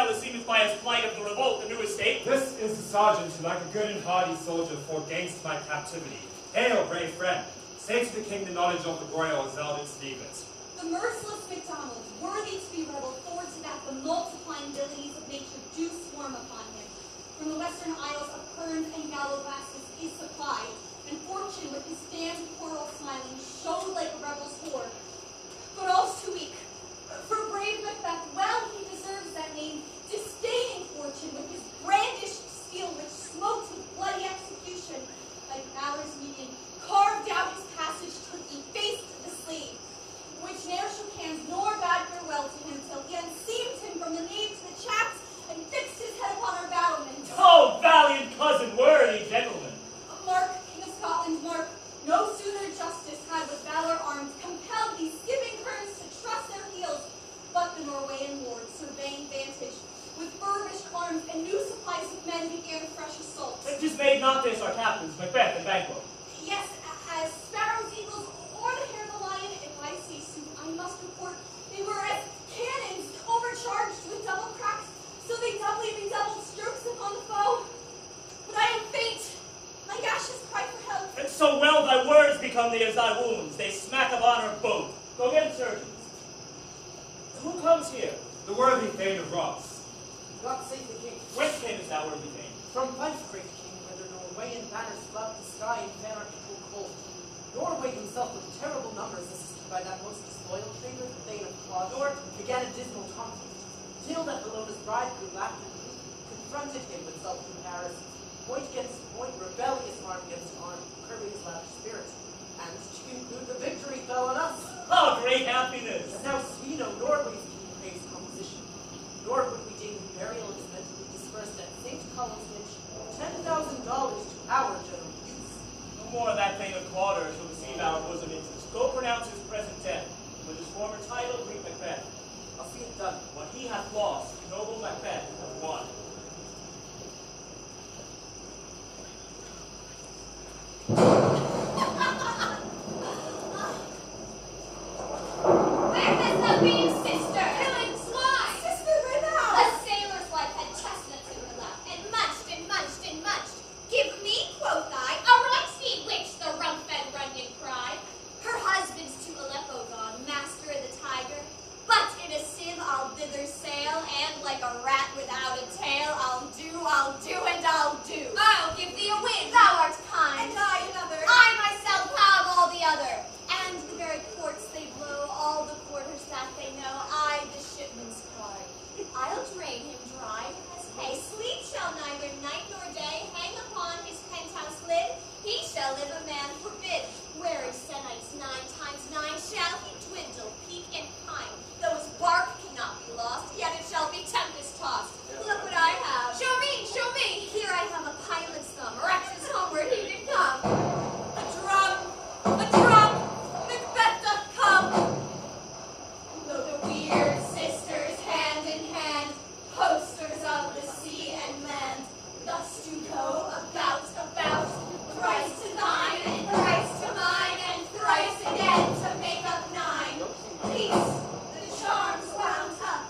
tell, as seemeth by his flight of the revolt, the new estate. This is the sergeant who, like a good and hardy soldier, fought against my captivity. Hail, brave friend! Say to the king the knowledge of the royal as thou didst leave it. The merciless MacDonald, worthy to be rebel, forwards that the multiplying abilities of nature do swarm upon him. From the western isles of Perns and Gallowglasses is supplied, and fortune with his damned coral smiling showed like a rebel's hoard. But all's too weak. For brave Macbeth, well he deserves that name, disdaining fortune with his brandished steel which smoked with bloody execution. Like Valor's median, carved out his passage till he faced the slave, which ne'er shook hands nor bade farewell to him till he unseamed him from the nave to the chaps and fixed his head upon our battlements. Oh, valiant cousin, worthy gentlemen! Mark, King of Scotland, mark, no sooner justice had with valor armed compelled these skipping kerns to trust their heels, but the Norwegian lord, surveying vantage, with furbished arms and new supplies of men began fresh assault. Dismayed not this our captains, Macbeth and Banquo. Yes, as sparrows, eagles, or the hare of the lion, if I say sooth, I must report they were as cannons overcharged with double cracks, so they doubly redoubled strokes upon the foe. But I am faint. My gashes cry for help. And so well thy words become thee as thy wounds. They smack of honor both. Go get surgeons. Who comes here? The worthy Thane of Ross. God save the king. Whence camest thou, worthy Thane? From Fife, great king, where the Norwegian banners flout the sky in fair equal cold. Norway himself with terrible numbers, assisted by that most disloyal traitor, the Thane of Cawdor, began a dismal conflict, till that Bellona's bride grew laughter confronted him with self-comparison, point against point, rebellious arm against arm, curbing his lavish spirit. And to conclude, the victory fell on us. Oh, great happiness! And now Sweden, Norway's king craves composition. Nor would we deign burial is mentally dispersed at St. Column's Niche, $10,000 to our general use. No more of that Thane of Cawdor shall receive our bosom interest. Go pronounce his present death. With his former title, greet Macbeth. I'll see it done. What he hath lost, noble Macbeth hath won. Where has thou been, sister? Killing swine! Sister, where thou? A sailor's wife had chestnuts in her lap, and munched and munched and munched. Give me, quoth I, a right steed which the rump-fed Runyon cried. Her husband's to Aleppo gone, master of the tiger. But in a sieve I'll thither sail, and like a rat without a tail, I'll do, and I'll do. I'll give thee a win. Thou art kind. And I another. I myself have all the other. And the very ports they blow, all the quarters that they know, I the shipman's card. I'll drain him dry as hay. Sleep shall neither night nor day hang upon his penthouse lid. He shall live a man forbid. Wearing Senites 9 times 9 shall he dwindle, peak and pine. Though his bark cannot be lost, yet it shall be tempest tossed. Look what I have. Show me, show me. Here I have a pilot's thumb. Rex's homeward he did come. A drum, Macbeth doth come. Though the weird sisters hand in hand, posters of the sea and land, thus do go about, thrice to thine and thrice to mine, and thrice again to make up 9. Peace, the charms wound up.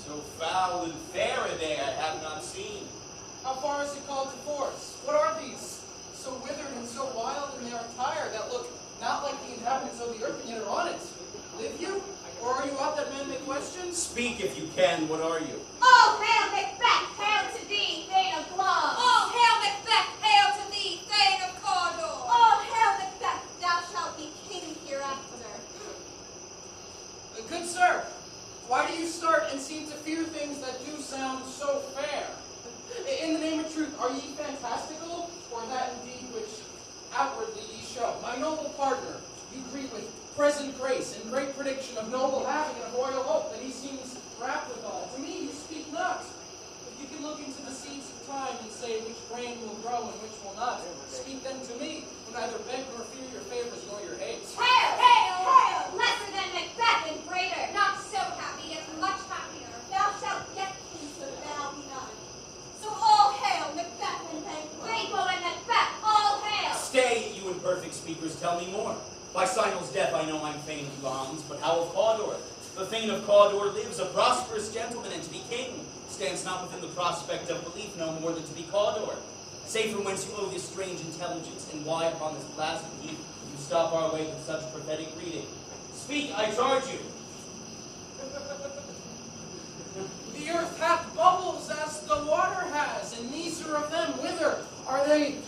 So foul and fair a day I have not seen. How far is it called to force? What are these? So withered and so wild in their attire that look not like the inhabitants of the earth, and yet are on it. Live you? Or are you out that men may question? Speak if you can, what are you? Oh, hail Macbeth, hail to thee, Thane of Glove. Oh, hail Macbeth, hail to thee, Thane of Cawdor. Oh, hail Macbeth, thou shalt be king hereafter. Good sir, why do you start and seem to fear things that do sound so fair? In the name of truth, are ye fantastical, or that indeed which outwardly ye show? My noble partner, you greet with present grace and great prediction of noble having and of royal hope, that he seems wrapped withal. To me you speak not. If you can look into the seeds of time and say which grain will grow and which will not, speak then to me, who neither beg nor fear your favors nor your hates. Hail, hail, hail, lesser than Macbeth and greater, not so happy, yet much happier. Thou shalt get peace, so thou be none. So all hail Macbeth and Banquo and Macbeth, all hail! Stay, you imperfect speakers, tell me more. By Sinel's death I know I'm fain of bonds, but how of Cawdor? The Thane of Cawdor lives, a prosperous gentleman, and to be king stands not within the prospect of belief no more than to be Cawdor. Say from whence you owe this strange intelligence, and why upon this blasted heath you stop our way with such prophetic reading. Speak, I charge you. The earth hath bubbles as the water has, and neither of them whither are they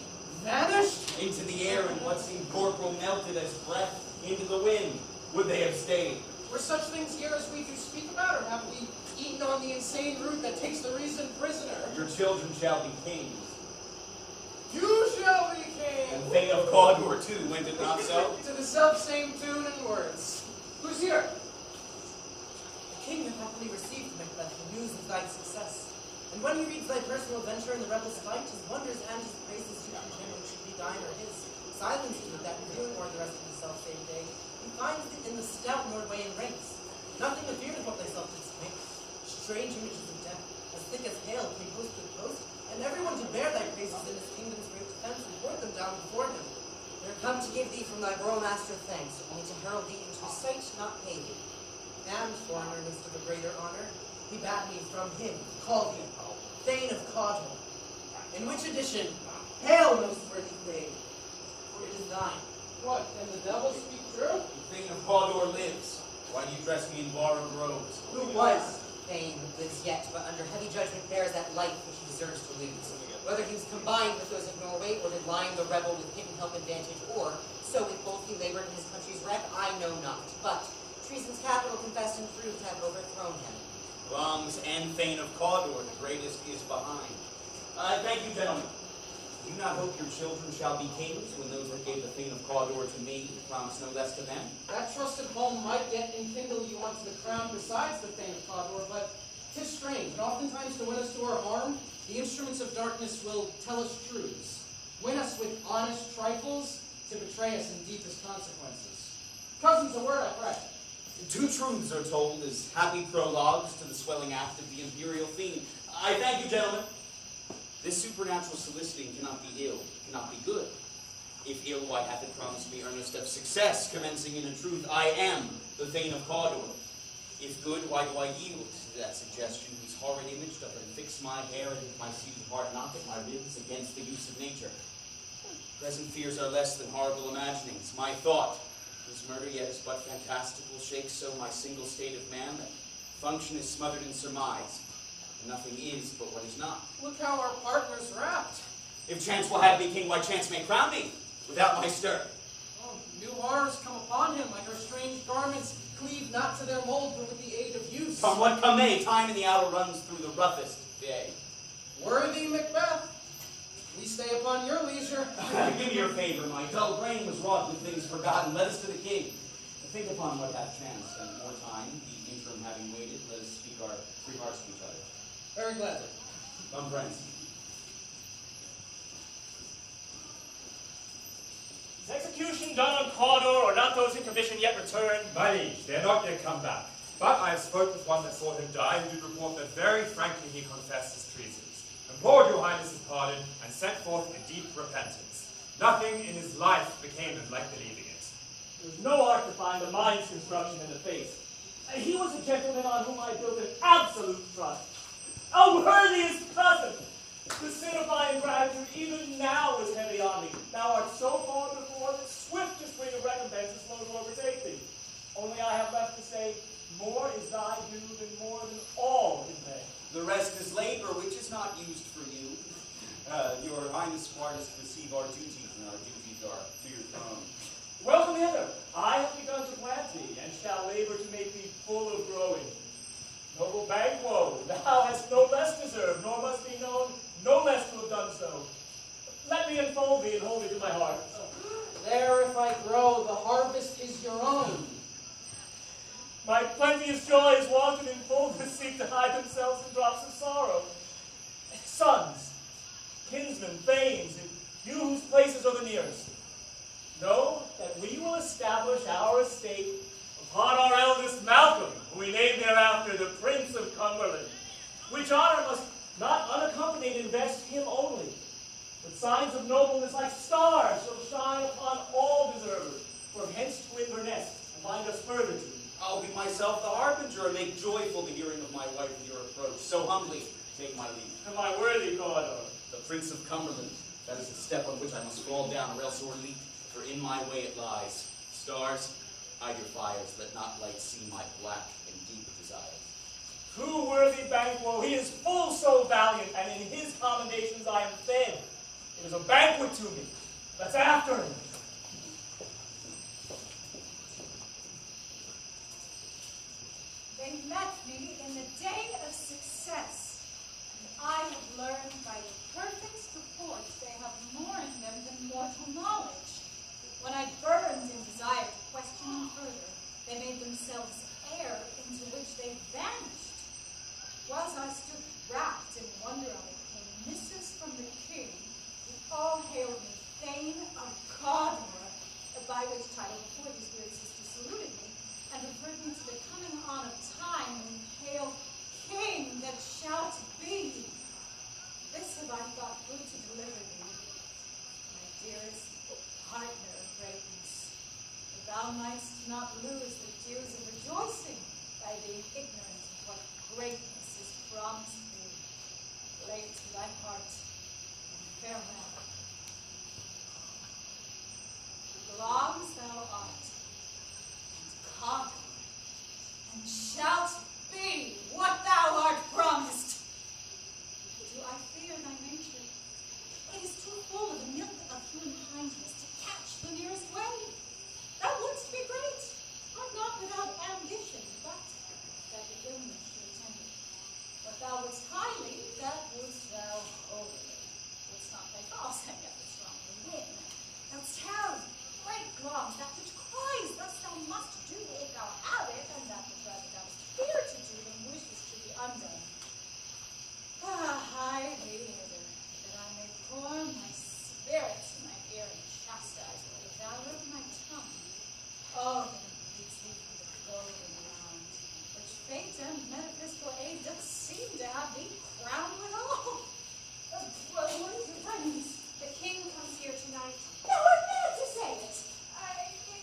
vanished? Into the air, and what seemed corporal melted as breath into the wind. Would they have stayed? Were such things here as we do speak about, or have we eaten on the insane root that takes the reason prisoner? Your children shall be kings. You shall be king! And Thane of Cawdor too, went it not so? To the self-same tune and words. Who's here? The king hath happily received, Macbeth, the news of thy success. And when he reads thy personal adventure in the rebels' fight, his wonders and his praises to him which should be thine or his. Silence to that reviewing o'er the rest of the self-same day. He finds it in the stout Norwayan ranks. Nothing appeared of what thyself didst make. Strange images of death, as thick as hail, came post with post, and everyone to bear thy praises in his kingdom's great defense and pour them down before him. They're come to give thee from thy royal master thanks, only to herald thee into a sight not pay thee. And for an earnest of a greater honor, he bade me from him call thee Thane of Cawdor. In which edition, hail, most worthy Thane, for it is thine. What, can the devil speak true? The Thane of Cawdor lives. Why do you dress me in borrowed robes? Who was Thane lives yet, but under heavy judgment bears that life which he deserves to lose. Whether he was combined with those of Norway, or did line the rebel with hidden help advantage, or so with both he labored in his country's wreck, I know not. But treason's capital confessed and proved to have overthrown him. Lungs and Thane of Cawdor, the greatest is behind. Thank you, gentlemen. Do you not hope your children shall be kings when those that gave the Thane of Cawdor to me promise no less to them? That trusted home might yet enkindle you onto the crown besides the Thane of Cawdor, but 'tis strange, and oftentimes to win us to our harm, the instruments of darkness will tell us truths, win us with honest trifles, to betray us in deepest consequences. Cousins, a word, I pray. Two truths are told as happy prologues to the swelling act of the imperial theme. I thank you, gentlemen. This supernatural soliciting cannot be ill, cannot be good. If ill, why hath it promised me earnest of success, commencing in a truth, I am the Thane of Cawdor. If good, why do I yield to that suggestion whose horrid image doth fix my hair and my seated heart knock at my ribs against the use of nature? Present fears are less than horrible imaginings. My thought, whose murder yet is but fantastical, shakes so my single state of man that function is smothered in surmise, and nothing is but what is not. Look how our partner's wrapped. If chance will have me king, why chance may crown me without my stir. Oh, new horrors come upon him, like our strange garments cleave not to their mold, but with the aid of use. Come what come may, time in the hour runs through the roughest day. Worthy Macbeth, we stay upon your leisure. Give me your favor, my dull brain was wrought with things forgotten. Let us to the king. Think upon what hath chanced, and more time, the interim having waited, let us speak our free hearts to each other. Very gladly. Come, friends. Is execution done on Cawdor, or not those in commission yet returned? My liege, they are not yet come back. But I have spoke with one that saw him die, who did report that very frankly he confessed his treasons, implored your highness's pardon, and set forth a deep repentance. Nothing in his life became him like believing it. There's no art to find a mind's construction in the face. He was a gentleman on whom I built an absolute trust. A worthiest cousin! The sin of my ingratitude even now is heavy on me. Thou art so far before that swiftest spring of recompense is slow to overtake thee. Only I have left to say, more is thy due than more than all is pay. The rest is labor, which is not used for you. Your highness required us to receive our duties, and our duties are to your throne. Welcome hither. I have begun to plant thee, and shall labor to make thee full of growing. Noble Banquo, thou hast no less deserved, nor must be known no less to have done so. Let me enfold thee and hold thee to my heart. There, if I grow, the harvest is your own. My plenteous joys wanted in fullness seek to hide themselves in drops of sorrow. Sons, kinsmen, thanes, and you whose places are the nearest, know that we will establish our estate upon our eldest Malcolm, who we named thereafter the Prince of Cumberland, which honor must not unaccompanied invest him only, but signs of nobleness like stars shall shine upon all deservers, from hence to Inverness, and bind us further to. I'll be myself the harbinger, and make joyful the hearing of my wife in your approach. So humbly take my leave. Am I worthy, Commodore? The Prince of Cumberland, that is the step on which I must fall down, or else o'erleap, for in my way it lies. Stars, hide your fires, let not light see my black and deep desires. True worthy Banquo, he is full so valiant, and in his commendations I am fed. It is a banquet to me. That's after him. They met me in the day of success, and I have learned by the perfect report they have more in them than mortal knowledge. When I burned in desire to question them further, they made themselves air into which they vanished. Whilst I stood wrapped in wonder of it, came missives from the king, who all hailed me Thane of Cawdor, by which title before these weird sisters saluted me, and referred me to the coming on of time when hail king that shalt be. This have I thought good to deliver thee, my dearest partner of greatness, that thou mightst not lose the tears of rejoicing by being ignorant of what greatness is promised thee. Lay it to thy heart, and farewell. Belongs thou art, and conquer, and shalt be what thou art promised. Do I fear thy nature? It is too full of the milk of human kindness to catch the nearest wave. Thou wouldst be great, art not without ambition, but that the illness should attend it. What thou wouldst highly, that wouldst thou holily. Wouldst not play false, and yet would strongly win. Thou'st have great gloms, that which cries, thus thou must do if thou have it, and that which rather thou must fear to do than wishes to be undone. I wait hither, that I may pour my spirits in thy ear and chastise all the valor of my tongue. Oh, then we take the golden round, which fate and metaphysical aid doth seem to have thee crowned with all. What is your tidings? The king comes here tonight. Thou art mad to say it.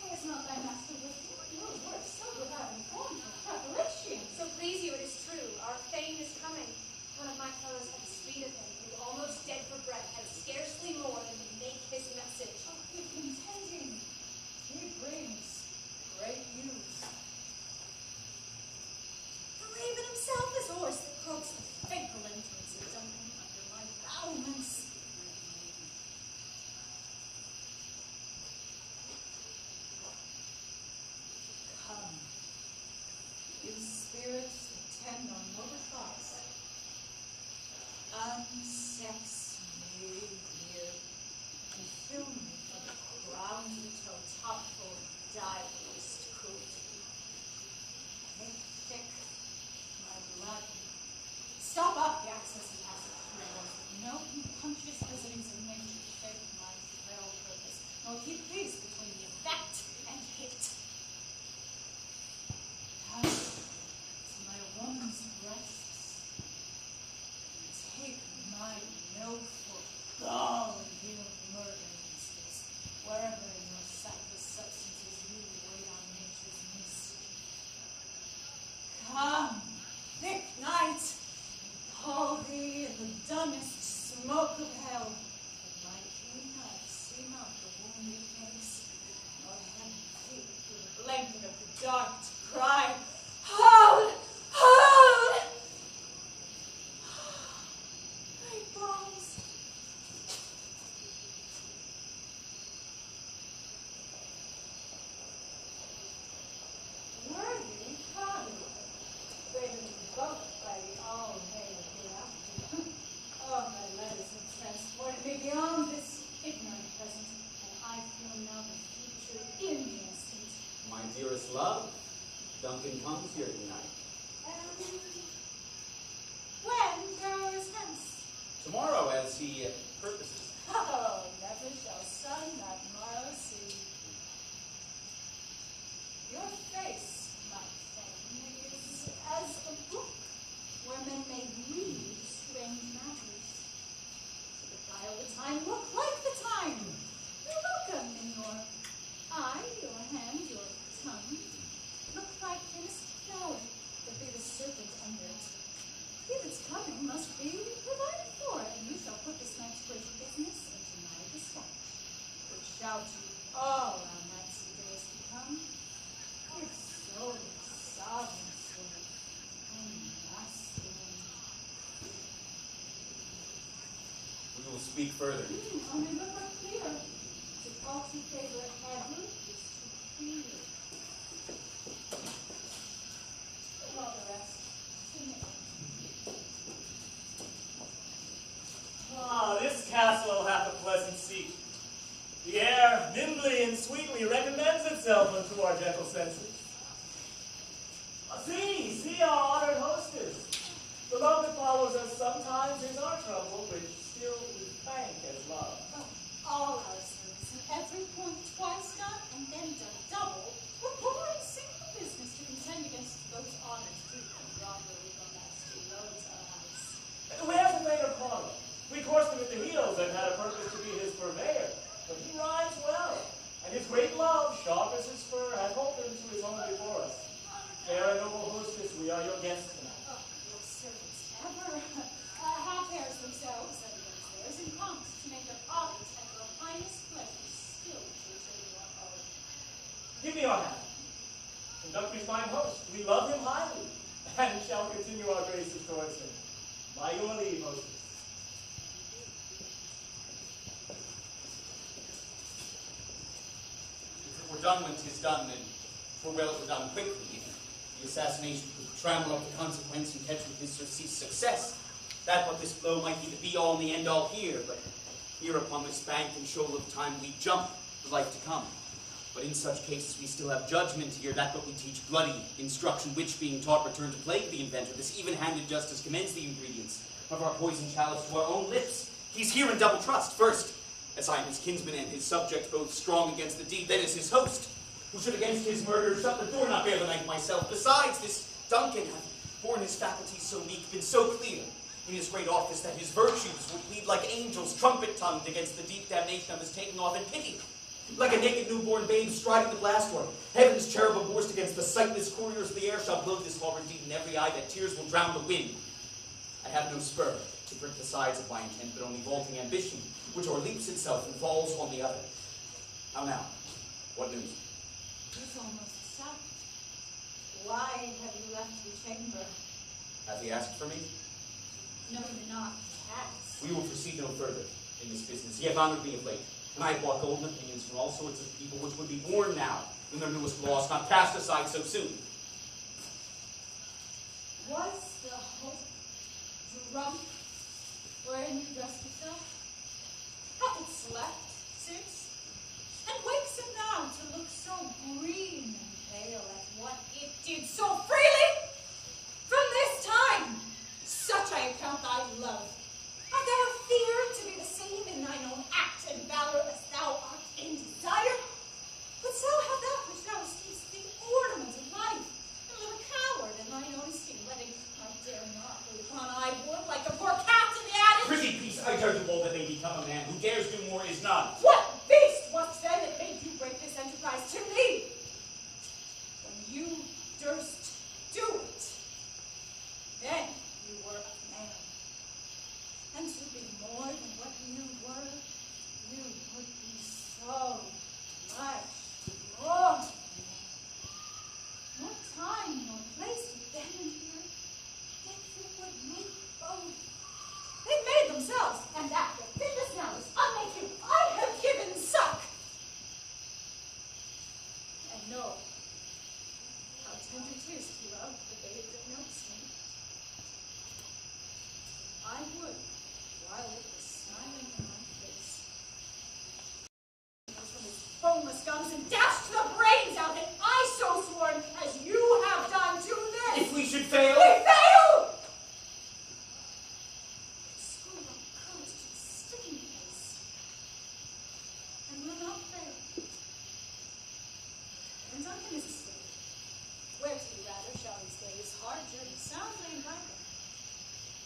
Is not thy master with you? Your words so without informed of preparation. So please you, it is true. Our Thane is coming. One of my fellows had the speed of him, who almost dead for breath, had scarcely more than to make his message. Oh, he contending. He brings great news. The raven himself is horse that croaks with fateful influences under my bowments. Come, you spirits that tend on noble thoughts, unsex me here, and fill me from crown to toe topful of direst cruelty. Make thick my blood. Stop up the access and passage through walls. No impunctious visitings of nature shape my frail purpose, nor keep peace between the effect and hate. To my woman's breasts, take my milk for gall, you murderers, wherever in your sightless substances you wait on nature's mist. Come, thick night, haul thee in the dumbest smoke of hell, that my keen eyes see not the wounded face, nor heaven peep through the blanket of the dark to cry, hold, hold! Great bombs. Worthy Conway, greater than both by the all-hail hereafter. Oh, my letters have transported me beyond this ignorant present, and I feel now the future in the instant. My dearest love, Duncan comes here tonight. When goes hence? Tomorrow, as he purposes. Oh, never shall sun that morrow see. Your face, my Thane, is as a book where men may read strange matters. To beguile the time, look like the time. You're welcome in your eye, your hand, your tongue. Look like an who will speak further. Only look up clear. The faults you favor Edward is too clear. All the rest. Submit. Ah, this castle hath a pleasant seat. The air nimbly and sweetly recommends itself unto our gentle senses. See our honored hostess. The love that follows us sometimes is our trouble, which still we thank as love. Oh, all our service and every point twice done and then done double. We're poor and single business to contend against those honors due from robbery from that roads our house. We have the mayor Carlo. We coursed him at the heels and had a purpose to be his purveyor. But he rides well, and his great love, sharp as his spur, hath holpen to his home before us. Fair and noble hostess, we are your guests tonight. Oh, your servants ever have hairs themselves and theirs in conch to make their bodies at your highness pleasure still to return your own. Give me your hand. Conduct me fine host. We love him highly, and shall continue our graces towards him. By your leave, hostess. If it were done when 'tis done, then 'twere well it were done quickly. If the assassination could trammel up the consequence and catch with his surcease success, that what this blow might be the be-all and the end-all here, but here upon this bank and shoal of time we jump the life to come. But in such cases we still have judgment here, that what we teach bloody instruction, which being taught return to plague the inventor. This even-handed justice commends the ingredients of our poison chalice to our own lips. He's here in double trust. First, as I am his kinsman and his subject, both strong against the deed, then as his host, who should against his murder shut the door, not bear the night myself. Besides, this Duncan hath borne his faculties so meek, been so clear in his great office, that his virtues would plead like angels, trumpet-tongued against the deep damnation of his taking off in pity. Like a naked newborn babe striding the blast door, heaven's cherubim worst against the sightless couriers of the air shall blow this horrid deed in every eye, that tears will drown the wind. I have no spur to prick the sides of my intent, but only vaulting ambition, which o'erleaps itself and falls on the other. How now? What news? He's almost shocked. Why have you left the chamber? Hath he asked for me? No, you're not. Cats. We will proceed no further in this business. He hath honored me of late, and I have bought golden opinions from all sorts of people which would be born now when their newest loss, not cast aside so soon. Was the hope drunk wherein you dressed yourself? Hath it slept since? And wakes it now to look so green and pale at what it did so freely? From this time, such I account thy love. Art thou feared to be the same in thine own act and valor as thou art in desire? But so have that which thou esteemest the ornament of life, and live a coward in thine own esteem, letting I dare not look upon I would like a poor cat in the adage. Pretty peace, I judge of all that may become a man. Who dares do more is none. What beast was then that made you break this enterprise to me? When you durst do it, then you were a man. And to be more than what you were, you would be so much more. No time nor place to then and here, yet you would make both. They made themselves, and that the thinness now is unlike you. I have given suck. And know how tender 'tis to love the babe that milks me. I would, while it was smiling in my face, from his boneless gums and dashed the brains out, and I so sworn as you have done to this. If we should fail, We fail! Screw up courage to the sticking place, and will not fail. And Duncan is asleep. Where to rather shall he stay his hard journey soundly and ripen?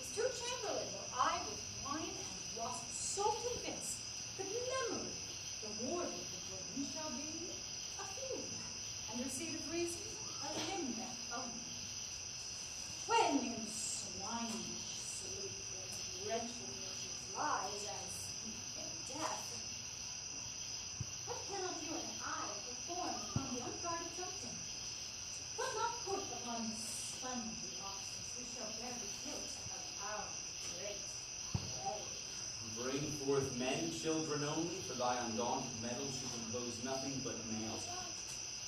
His two chamberlain were I with wine and wasp soaked forth men, children only, for thy undaunted metal should impose nothing but males.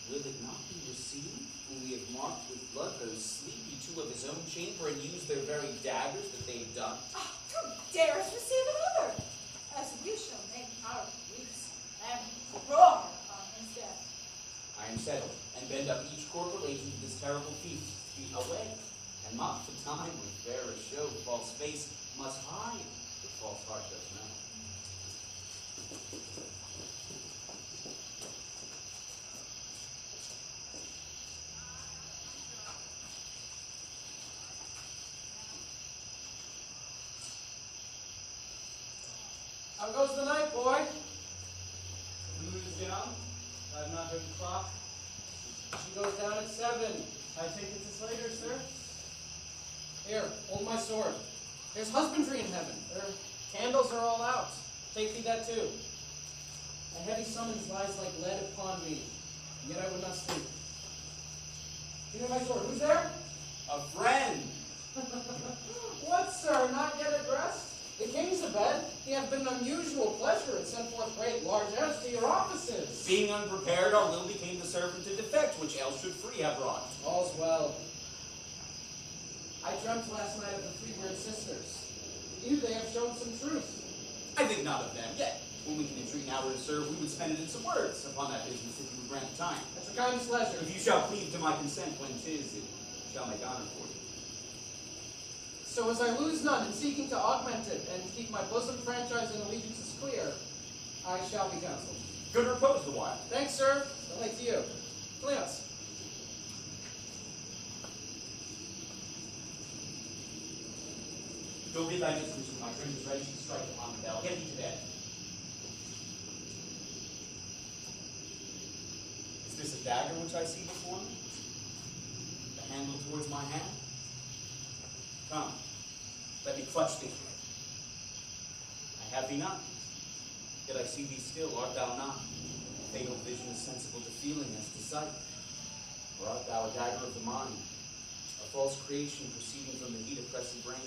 Will it not be received, when we have marked with blood those sleepy two of his own chamber, and used their very daggers that they have done? Who dares receive another? As we shall make our griefs and roar upon his death. I am settled, and bend up each corporal agent to this terrible feast to be away, and mock the time with fairer show. False face must hide, but false heart does know. How goes the night, boy? The moon is down. I've not heard the clock. She goes down at 7. I take it it's later, sir. Here, hold my sword. There's husbandry in heaven. Their candles are all out. Take thee that too. A heavy summons lies like lead upon me, and yet I would not sleep. Give me my sword. Who's there? A friend! What, sir? Not yet at rest? The king's abed. He hath been an unusual pleasure, and sent forth great largesse to your offices. Being unprepared, our will became the servant to defect, which else should free have wrought. All's well. I dreamt last night of the three-word sisters. You, they have shown some truth. I think not of them yet. When we can entreat an hour to serve, we would spend it in some words upon that business if you would grant time. That's your kindest pleasure. If you shall cleave to my consent when 'tis, it shall make honor for you. So as I lose none in seeking to augment it and keep my bosom franchise and allegiances clear, I shall be counseled. Good repose the while. Thanks, sir. The like to you. Cleos. Go bid thy mistress with my drink is ready to strike upon the bell. Get thee to bed. Is this a dagger which I see before me? The handle towards my hand? Come, let me clutch thee. I have thee not, yet I see thee still, art thou not? Fatal vision is sensible to feeling as to sight. Or art thou a dagger of the mind, a false creation proceeding from the heat oppressive brain?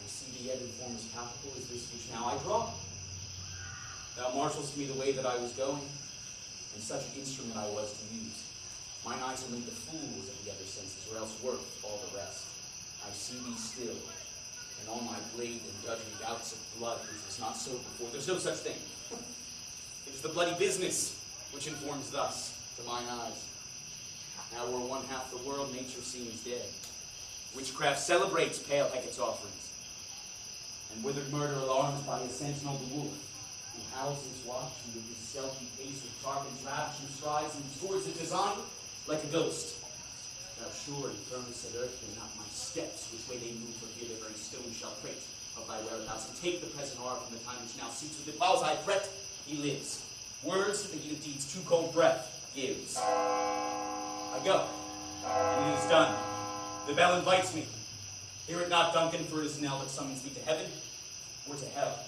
I see thee yet in form as palpable as this which now I draw. Thou marshalst me the way that I was going, and such an instrument I was to use. Mine eyes are linked to fools of the other senses, or else worth all the rest. I see thee still, and all my blade and dudgery gouts of blood, which was not so before. There's no such thing. It is the bloody business which informs thus to mine eyes. Now o'er one half the world nature seems dead. Witchcraft celebrates pale Hecate's offerings, and withered murder alarms by his sentinel the wolf, who howls his watch and with his stealthy pace with darkened rapture strides and towards the design like a ghost. Thou sure and firm said earth may not my steps, which way they move, for here their very stones shall prate of thy whereabouts, and take the present hour from the time which now suits with it. Whiles I fret, he lives. Words to the heat of deeds, too cold breath gives. I go, and it is done. The bell invites me. Hear it not, Duncan, for it is knell that summons me to heaven or to hell.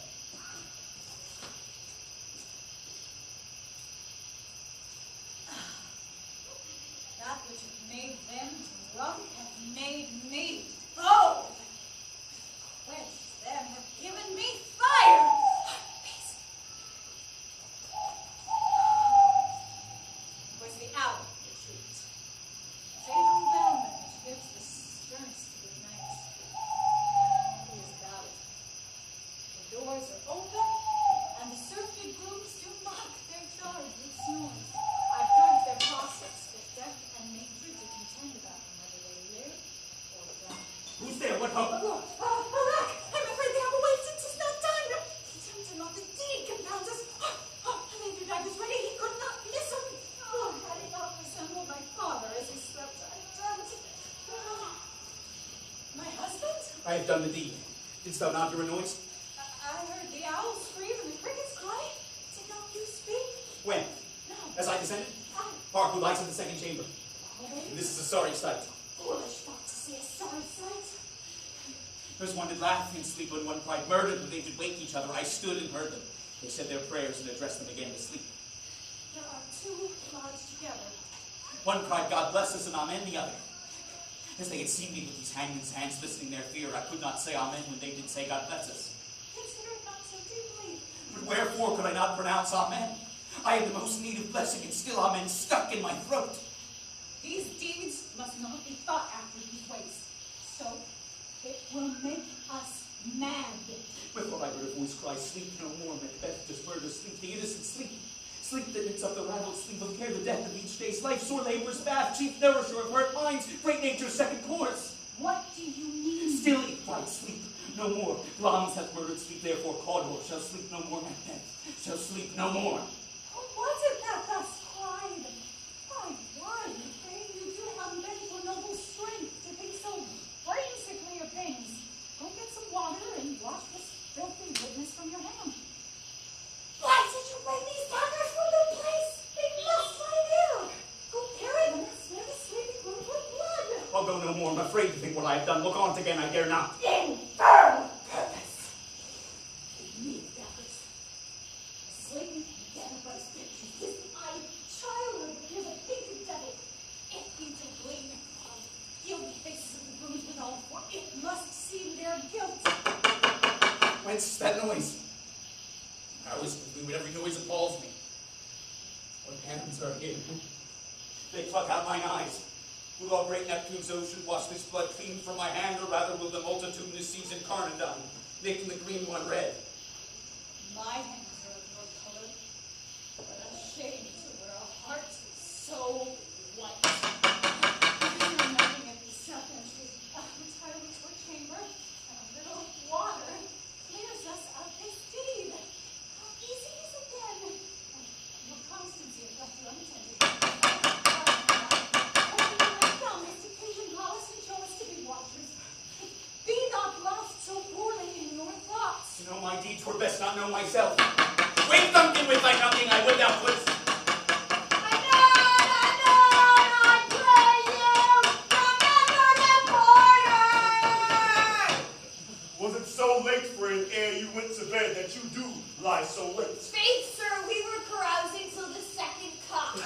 That which hath made them drunk hath made me bold. Quenched them hath given me fire. Peace. It was the hour for retreat. Fatal bellman which gives the sternest good night. He is bowed. The doors are open, and the circuit grooms do mock their charge with snores. I've heard their gossips, but death and nature do contend about them, whether they live or die. Who's there? What hope? Alack! I'm afraid they have awaited. 'Tis not done. He turns him not the deed confounds us. And they did I was ready. He could not miss him. Oh, had he not resembled my father as he slept, I dreamt. My husband? I have done the deed. Didst thou not hear a noise? I heard the owl scream and the crickets cry. Did not you speak? When? No. As I descended? I Hark, who lies in the second chamber. always This is a sorry sight. foolish thought to see a sorry sight. There's one did laugh in sleep when one cried murder, but they did wake each other. I stood and heard them. They said their prayers and addressed them again to sleep. There are two lodged together. One cried, God bless us, and amen the other. As they had seen me with these hangman's hands listening their fear, I could not say amen when they did say God bless us. Consider it not so deep. Wherefore could I not pronounce Amen? I had the most need of blessing, and still Amen stuck in my throat. These deeds must not be thought after these ways. So, it will make us mad. Wherefore I heard a voice cry, sleep no more, Macbeth, just murder, sleep, the innocent sleep. Sleep that knits up the raveled sleep of care, the death of each day's life, sore labor's bath, chief nourisher of hurt minds, great nature's second course. What do you mean? Still it cried, sleep no more. Glamis hath murdered sleep, therefore Cawdor shall sleep no more, Macbeth shall sleep no more. Who was it that thus cried? Why, Thane, you do have mental noble strength to think so brain-sickly of things. Go get some water and wash this filthy witness from your hand. Why did you bring these daggers from the place? They must lie there. Go carry them and smear the sleeping room with blood. I'll go no more. I'm afraid to think what I have done. Look on it again, I dare not. Infernal purpose! Give me the daggers. Sleeping again of those pictures. This eyed child appears a painted devil. If you do bleed, I'll heal the faces of the bruised with all, for it must seem their guilt. Whence is that noise? I always conclude every noise appalls me. What hands are here? They pluck out mine eyes. Will all great Neptune's ocean wash this blood clean from my hand, or rather will the multitudinous seas incarnate done, making the green one red? My hands are of your color, but a shame to wear a heart so white. Remembering at the south entry, retiring to a chamber, and a little water clears us of this deed. How easy is it then? Your constancy has left you unattended. On this occasion, call us and show us to be watchers. Be not lost so poorly in your thoughts. To know my deeds were best not know myself. Wait, Duncan, with thy knocking, I would thou couldst. I pray you, remember the border! Was it so late for an ere you went to bed that you do lie so late? Faith, sir, we were carousing till the second cock.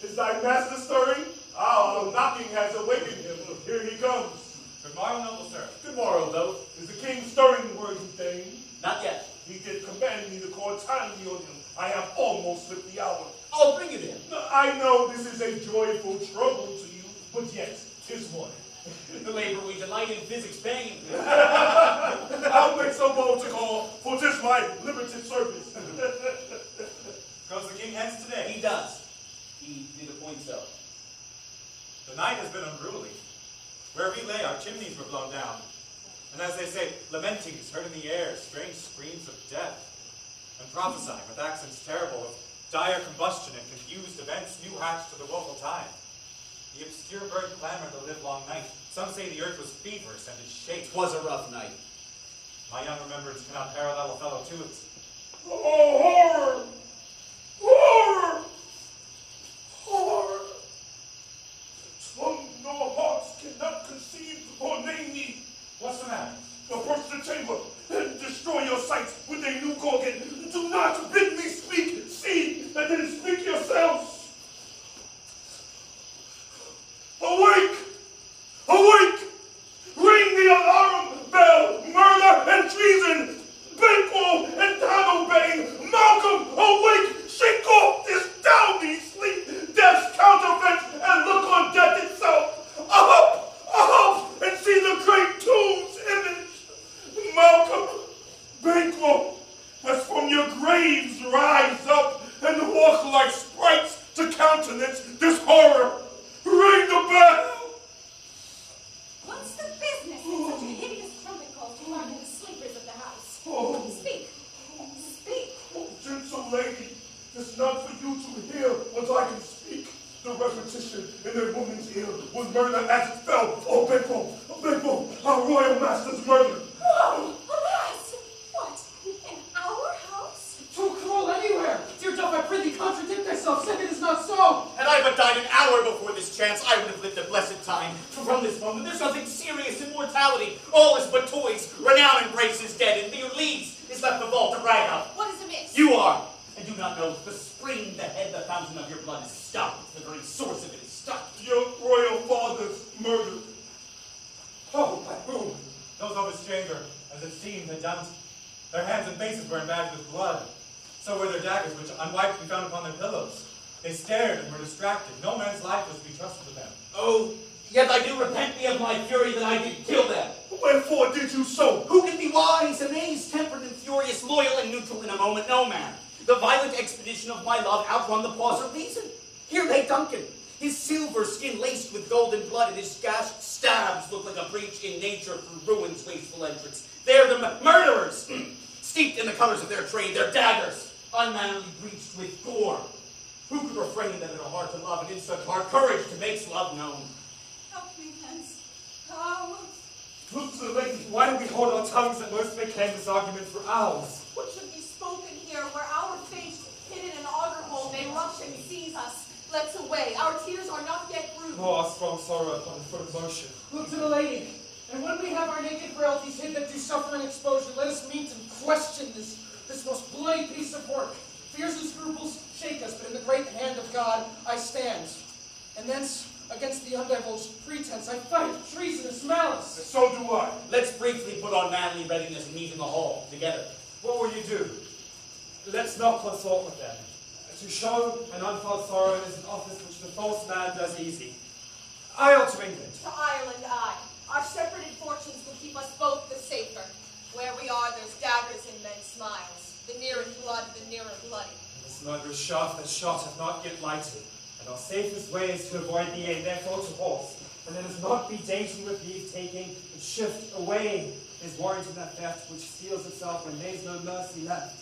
Is thy master stirring? Ah, knocking has awakened him. Here he comes. Good morrow, noble sir. Good morrow, though. Is the king stirring, worthy Thane? Not yet. He did command me to call timely on him. I have almost slipped the hour. I'll bring it in. I know this is a joyful trouble to you, but yet, 'tis one. The labor we delight in physics pain. I'll make so bold to call for 'tis my limited service. Goes the king hence today? He does. He did appoint so. The night has been unruly. Where we lay, our chimneys were blown down. And as they say, lamenting is heard in the air, strange screams of death. And prophesying with accents terrible of dire combustion and confused events new hatched to the woeful time. The obscure bird clamored the livelong night. Some say the earth was feverish and it shakes. 'Twas a rough night. My young remembrance cannot parallel a fellow to it. Oh, horror! Horror! Horror! Tongue nor hearts cannot conceive or name me. What's the matter? Approach the chamber and destroy your sight with a new gorgon. Do not bid me speak. See, and then speak yourselves. Awake! Awake! Ring the alarm bell! Murder and treason! Banquo and Donalbain! Malcolm, awake! Shake off this downy sleep! Death's counterfeit and look on death itself! Up! Up! And see the great tomb's image! Malcolm, Banquo, as from your graves rise up and walk like sprites to countenance this horror! Ring the bell! What's the business in such a hideous trumpet call to alarm the sleepers of the house? Oh. Speak! Speak! Oh, gentle lady, it's not for you to hear what I can speak. The repetition in a woman's ear was murder as it fell. Oh, Banquo, our royal master's murder. Oh, alas! What? In our house? Too cruel anywhere! Dear Duff, I prithee contradict thyself, say it is not so! Had I but died an hour before this chance, I would have lived a blessed time. For from this moment, there's nothing serious in mortality. All is but toys. Renown and grace is dead, and your leaves is left the vault to brag of. What is amiss? You are, and do not know, the spring, the head, the fountain of your blood is stopped. The very source of it is stopped. Your royal father's murdered. Oh, by whom? Those of his chamber, as it seemed, had done Their hands and faces were embadged with blood. So were their daggers, which unwiped we found upon their pillows. They stared and were distracted. No man's life was to be trusted with them. Oh, yet I do repent me of my fury that I did kill them. Wherefore did you so? Who can be wise, amazed, tempered, and furious, loyal and neutral in a moment? No man. The violent expedition of my love outrun the pause of reason. Here lay Duncan, his silver skin laced with golden blood, and his gashed stabs look like a breach in nature through ruin's wasteful entrance. There the murderers, steeped in the colors of their trade, their daggers, unmanly breached with gore. Who could refrain them in a heart to love, and in such heart courage to make love known? Help me, hence. How? Look to the lady. Why do we hold our tongues that most may claim this argument for ours? What should be spoken here, where our fate, hidden in auger hole, may rush and seize us? Let's away. Our tears are not yet brewed. Nor our strong sorrow upon the foot of motion. Look to the lady. And when we have our naked frailties hid that do suffer and exposure, let us meet and question this most bloody piece of work. Fears and scruples shake us, but in the great hand of God I stand. And thence, against the undivulged pretense, I fight treasonous malice. And so do I. Let's briefly put on manly readiness and meet in the hall together. What will you do? Let's not consort with them. To show an unfelt sorrow is an office which the false man does easy. I'll to England. To Ireland, I. Our separated fortunes will keep us both the safer. Where we are, there's daggers in men's smiles. The nearer blood, the nearer bloody. This murderous shaft that shot hath not yet lighted, and our safest way is to avoid the aim, therefore to horse. And let us not be dainty with leave-taking, but shift away his warrant in that theft which steals itself when there's no mercy left.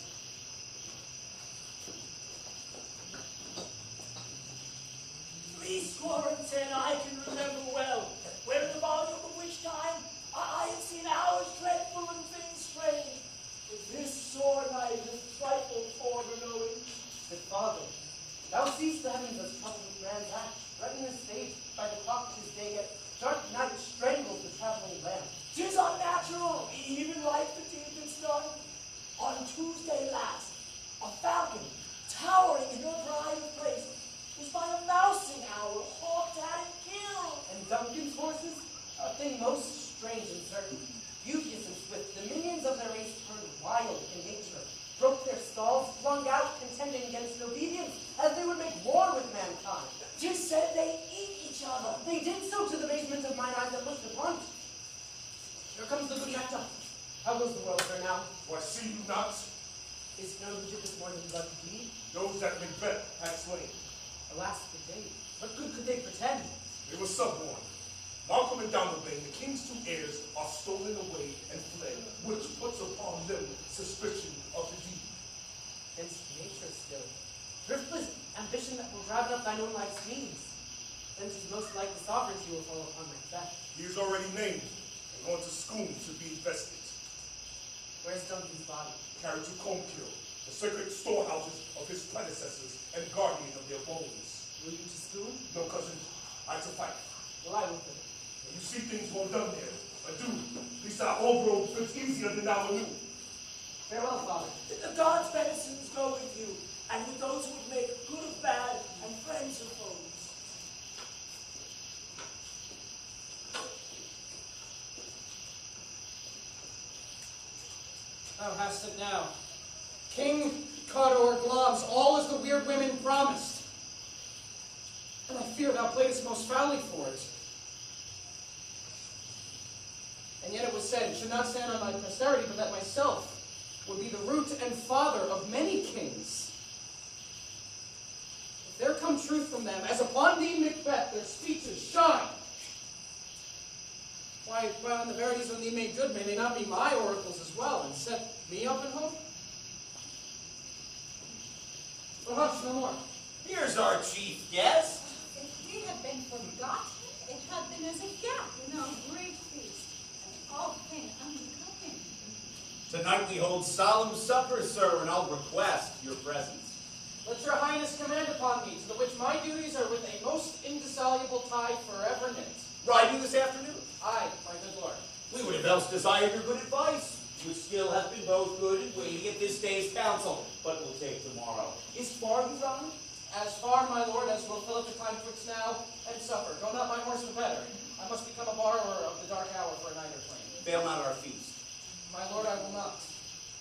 Threescore and 10 I can remember well, where in the volume of which time I have seen hours dreadful and things strange. But this sore night has trifled for the knowing. Good father, thou seest the heavens as troubled with man's act, threatening his fate by the clock 'tis day, yet dark night strangles the traveling lamp. 'Tis unnatural, even like the deed that's done. On Tuesday last, a falcon, towering in her pride of place, was by a mousing owl hawked at and killed. And Duncan's horses, a thing most strange and certain, beauteous and swift, the minions of their race turned wild in nature, broke their stalls, flung out, contending against obedience, as they would make war with mankind. 'Tis said they eat each other. They did so to the amazement of mine eyes that looked upon. Here comes the good actor. How goes the world, sir, now? Why, see you not? Is known who did this morning blood to bleed? Those that Macbeth had slain. Alas, the day. What good could they pretend? They were suborned. While coming down the lane, the king's 2 heirs are stolen away and fled, which puts upon them suspicion of the deed. Against nature still. Thriftless ambition that will drive up thine own life's means. Then 'tis most like the sovereignty will fall upon Macbeth. He is already named, and gone to school to be invested. Where's Duncan's body? Carried to Comkill, the sacred storehouses of his predecessors and guardian of their bones. Will you to school? No, cousin, I to fight. Well, I will fit. And you see things well done there. Adieu. At least our old road fits easier than our new. Farewell, father. The gods' medicines go with you, and with those who would make good of bad and friends of foes. Thou hast it now. King Cawdor globs all as the weird women promised. And I fear thou playedst most foully for it. And yet it was said, should not stand on thy posterity, but that myself would be the root and father of many kings. If there come truth from them, as upon thee, Macbeth, their speeches shine. Why, when the verities of thee made good, may they not be my oracles as well, and set me up in hope? But hush, no more. Here's our chief guest. If we had been forgotten, it had been as a gap in our great feast, and all came unbecoming. Tonight we hold solemn supper, sir, and I'll request your presence. Let your highness command upon me, to the which my duties are with a most indissoluble tie forever knit. Ride you this afternoon. Aye, my good lord. We would have else desired your good advice, which still hath been both good and weighty at this day's council, but will take tomorrow. Is far you ride? As far, my lord, as will fill up the time twixt now and supper. Go not my horse for better. I must become a borrower of the dark hour for a night or twain. Fail not our feast. My lord, I will not.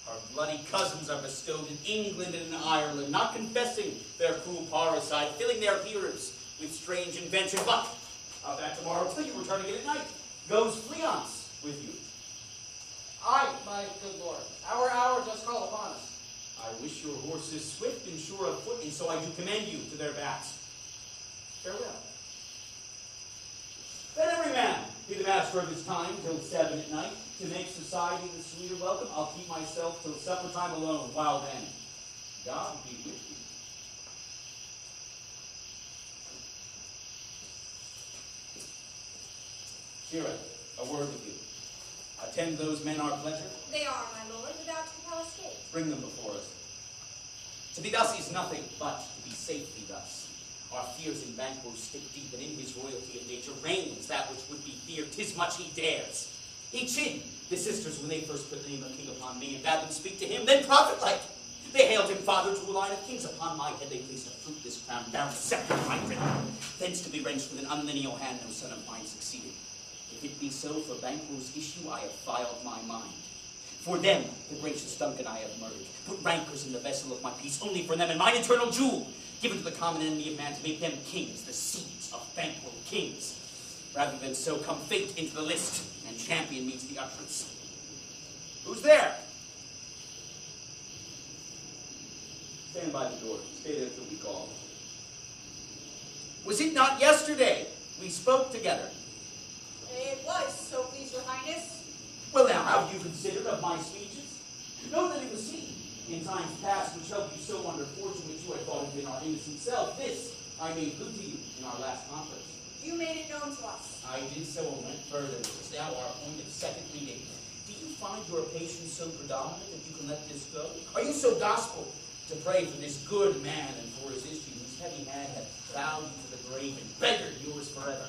Our bloody cousins are bestowed in England and in Ireland, not confessing their cruel parricide, filling their hearers with strange invention. But of that tomorrow till you return again at night. Goes Fleance with you. Aye, my good lord. Our hour does call upon us. I wish your horses swift and sure of foot, and so I do commend you to their backs. Farewell. Let every man be the master of his time till 7 at night. To make society the sweeter welcome, I'll keep myself till supper time alone. While then, God be with you. Shira, a word with you. Attend those men our pleasure. They are, my lord, without compel escape. Bring them before us. To be thus is nothing but to be safely thus. Our fears in Banquo stick deep, and in his royalty of nature reigns that which would be feared. 'Tis much he dares. He chid the sisters when they first put the name of king upon me, and bade them speak to him, then prophet-like. They hailed him father to a line of kings. Upon my head they placed a fruitless crown, down the scepter of my written. Thence to be wrenched with an unlineal hand, no son of mine succeeded. If it be so, for Banquo's issue I have filed my mind. For them, the gracious Duncan I have murdered, put rancors in the vessel of my peace, only for them and mine eternal jewel, given to the common enemy of man to make them kings, the seeds of Banquo kings. Rather than so come fate into the list, and champion meets the utterance. Who's there? Stand by the door. Stay there till we call. Was it not yesterday we spoke together? It was, so please your highness. Well, now, have you considered of my speeches? Know that it was he, in times past, which helped you so under fortune which you had thought had been our innocent self. This I made good to you in our last conference. You made it known to us. I did so and went further. It is now our appointed second meeting. Do you find your patience so predominant that you can let this go? Are you so gospel to pray for this good man and for his issue, whose heavy hand hath bowed you to the grave and beggared yours forever?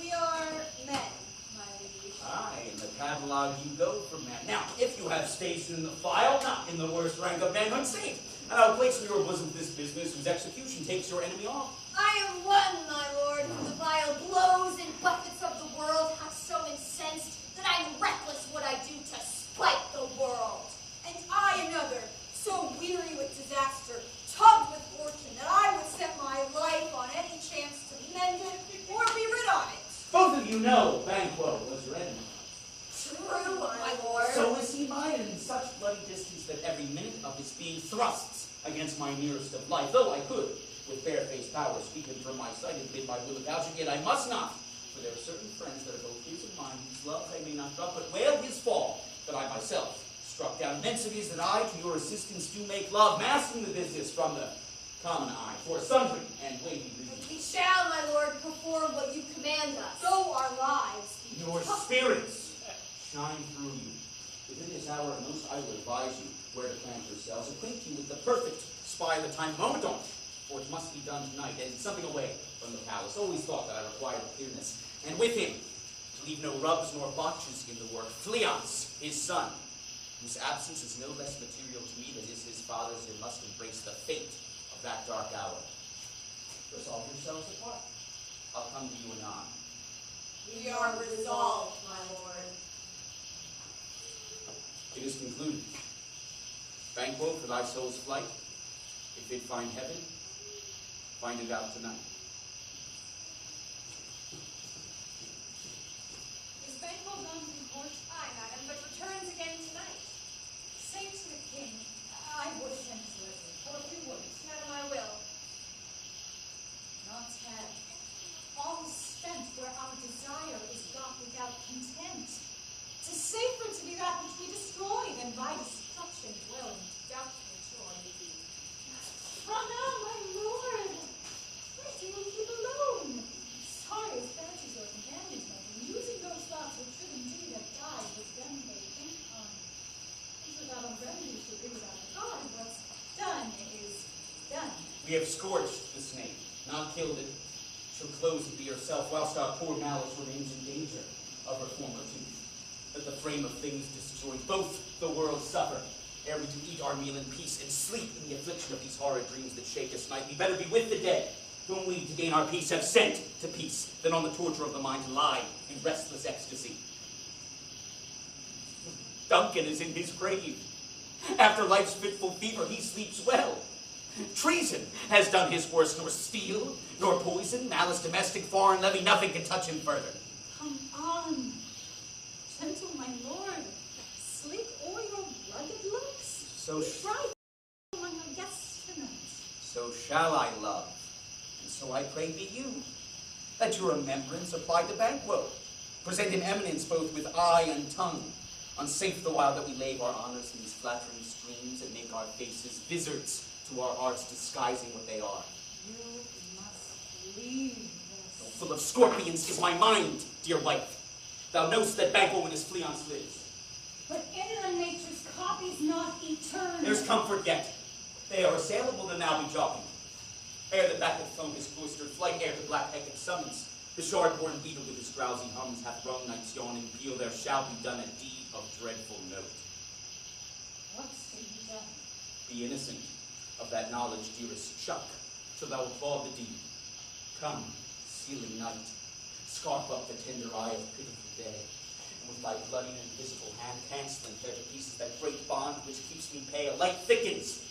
We are men, my liege. Aye, in the catalogue you go for man. Now, if you have station in the file, not in the worst rank of manhood, saint, and I'll place in your bosom this business whose execution takes your enemy off. I am one, my lord, whom the vile blows and buffets of the world have so incensed that I am reckless what I do to spite the world. And I another, so weary with disaster, tugged with fortune, that I would set my life on any chance to mend it or be rid of it. Both of you know Banquo was your enemy. True, my lord. So is he mine, and in such bloody distance that every minute of his being thrusts against my nearest of life. Though I could, with barefaced power, speak him from my sight and bid my will avouch it, yet I must not. For there are certain friends that are both his and mine, whose love I may not drop, but wail his fall, that I myself struck down. Thence it is that I to your assistance do make love, masking the business from the common eye, for sundry and weighty reasons. We shall, my lord, perform what you command us. Though our lives be Your spirits shine through you. Within this hour at most, I will advise you where to plant yourselves, acquaint you with the perfect spy of the time. Moment on, for it must be done tonight, and something away from the palace. Always thought that I required clearness. And with him, to leave no rubs nor botches in the work, Fleance, his son, whose absence is no less material to me than is his father's, and must embrace the fate of that dark hour. Resolve yourselves apart. I'll come to you anon. We are resolved, my lord. It is concluded. Banquo, for thy soul's flight, if it find heaven, find it out tonight. Is Banquo gone from court? Aye, madam, but returns again tonight. Say to the king, I would send to listen for a few words. Madam, I will. Not had. All is spent where our desire is got without content. 'Tis safer to be that which we destroy than by destruction dwell in doubtful joy. Oh no, my lord! Where do you keep alone? Sorry as fancies or companions may be, using those thoughts which should indeed have died with them they think on. Things without a remedy should be without a God. What's done is done. We have scorched the snake, not killed it. She'll close and be herself, whilst our poor malice remains in danger of her former tooth. That the frame of things destroyed, both the world suffer, ere we do eat our meal in peace and sleep in the affliction of these horrid dreams that shake us nightly. Better be with the dead, whom we to gain our peace have sent to peace, than on the torture of the mind to lie in restless ecstasy. Duncan is in his grave. After life's fitful fever, he sleeps well. Treason has done his worst, nor steel, nor poison, malice domestic, foreign levy, nothing can touch him further. Come on, gentle my lord, sleep o'er your rugged looks. So Try among your guests tonight. So shall I love, and so I pray be you. Let your remembrance apply to Banquo. Present him eminence both with eye and tongue. Unsafe the while that we lave our honors in these flattering streams and make our faces vizards to our hearts, disguising what they are. You must leave this. Full of scorpions is my mind, dear wife. Thou knowst that Banquo in his Fleance lives. But inland nature's copy's not eternal. There's comfort yet. They are assailable to now be jockeyed. Ere the bat hath flown his cloistered flight, ere the black Hecate summons, the shard-born beetle with his drowsy hums hath rung night's yawning peal, there shall be done a deed of dreadful note. What's to be done? Be innocent of that knowledge, dearest Chuck, till thou applaud the deed. Come, sealing night, scarf up the tender eye of pitiful day, and with thy bloody and invisible hand cancelling tear to pieces that great bond which keeps me pale. Light thickens,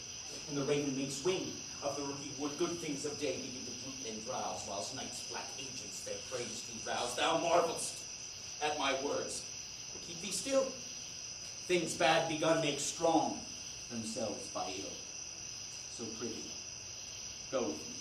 and the raven makes wing of the rooky wood. Good things of day begin to droop and drowse, whilst night's black agents their praise do rouse. Thou marvelst at my words. Keep thee still. Things bad begun make strong themselves by ill. So prithee, go with me.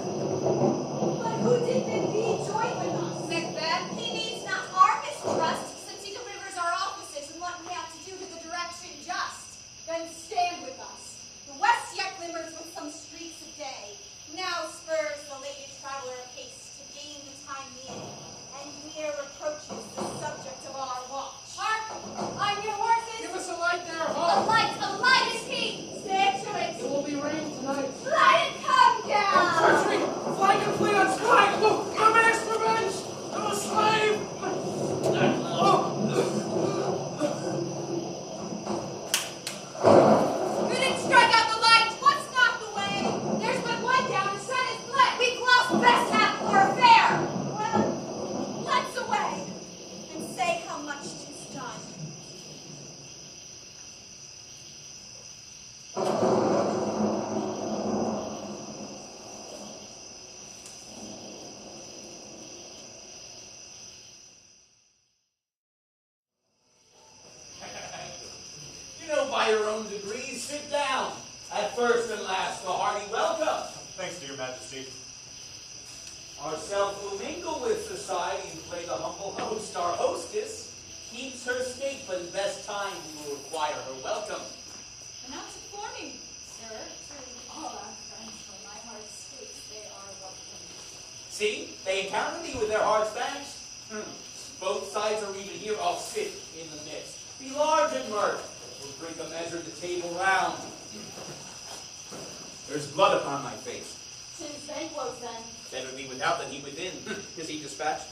But who did bid thee join with us? Macbeth, he needs not our mistrust, since he delivers our offices and what we have to do to the direction just. Then stand with us. The west yet glimmers with some streaks of day. Now spurs the lady traveler apace to gain the time near, and near approaches the subject of our watch. Hark! On your horses! Give us a light there, A Hawk. light is he! Stand to It it! will be rain tonight. Let it come down! Treachery! Flying and flee on sky! Look, a man's revenge! I'm a slave! You didn't strike out the light! What's not the way? There's but one down, the sun is fled! We've lost best half of our affair! Well, let's away, and say how much 'tis done. You know, by your own degrees, sit down. At first and last, a hearty welcome. Thanks to your majesty. Ourself will mingle with society and play the humble host. Our hostess keeps her state, but in best time we will require her welcome. Announce it for me, sir. To all our friends from my heart's states, they are welcome. See, they encounter thee with their heart's thanks. Both sides are even here. I'll sit in the midst. Be large and mirth. We'll drink a measure the table round. There's blood upon my face. 'Tis Banquo's then. Better be without than he within. Is he dispatched?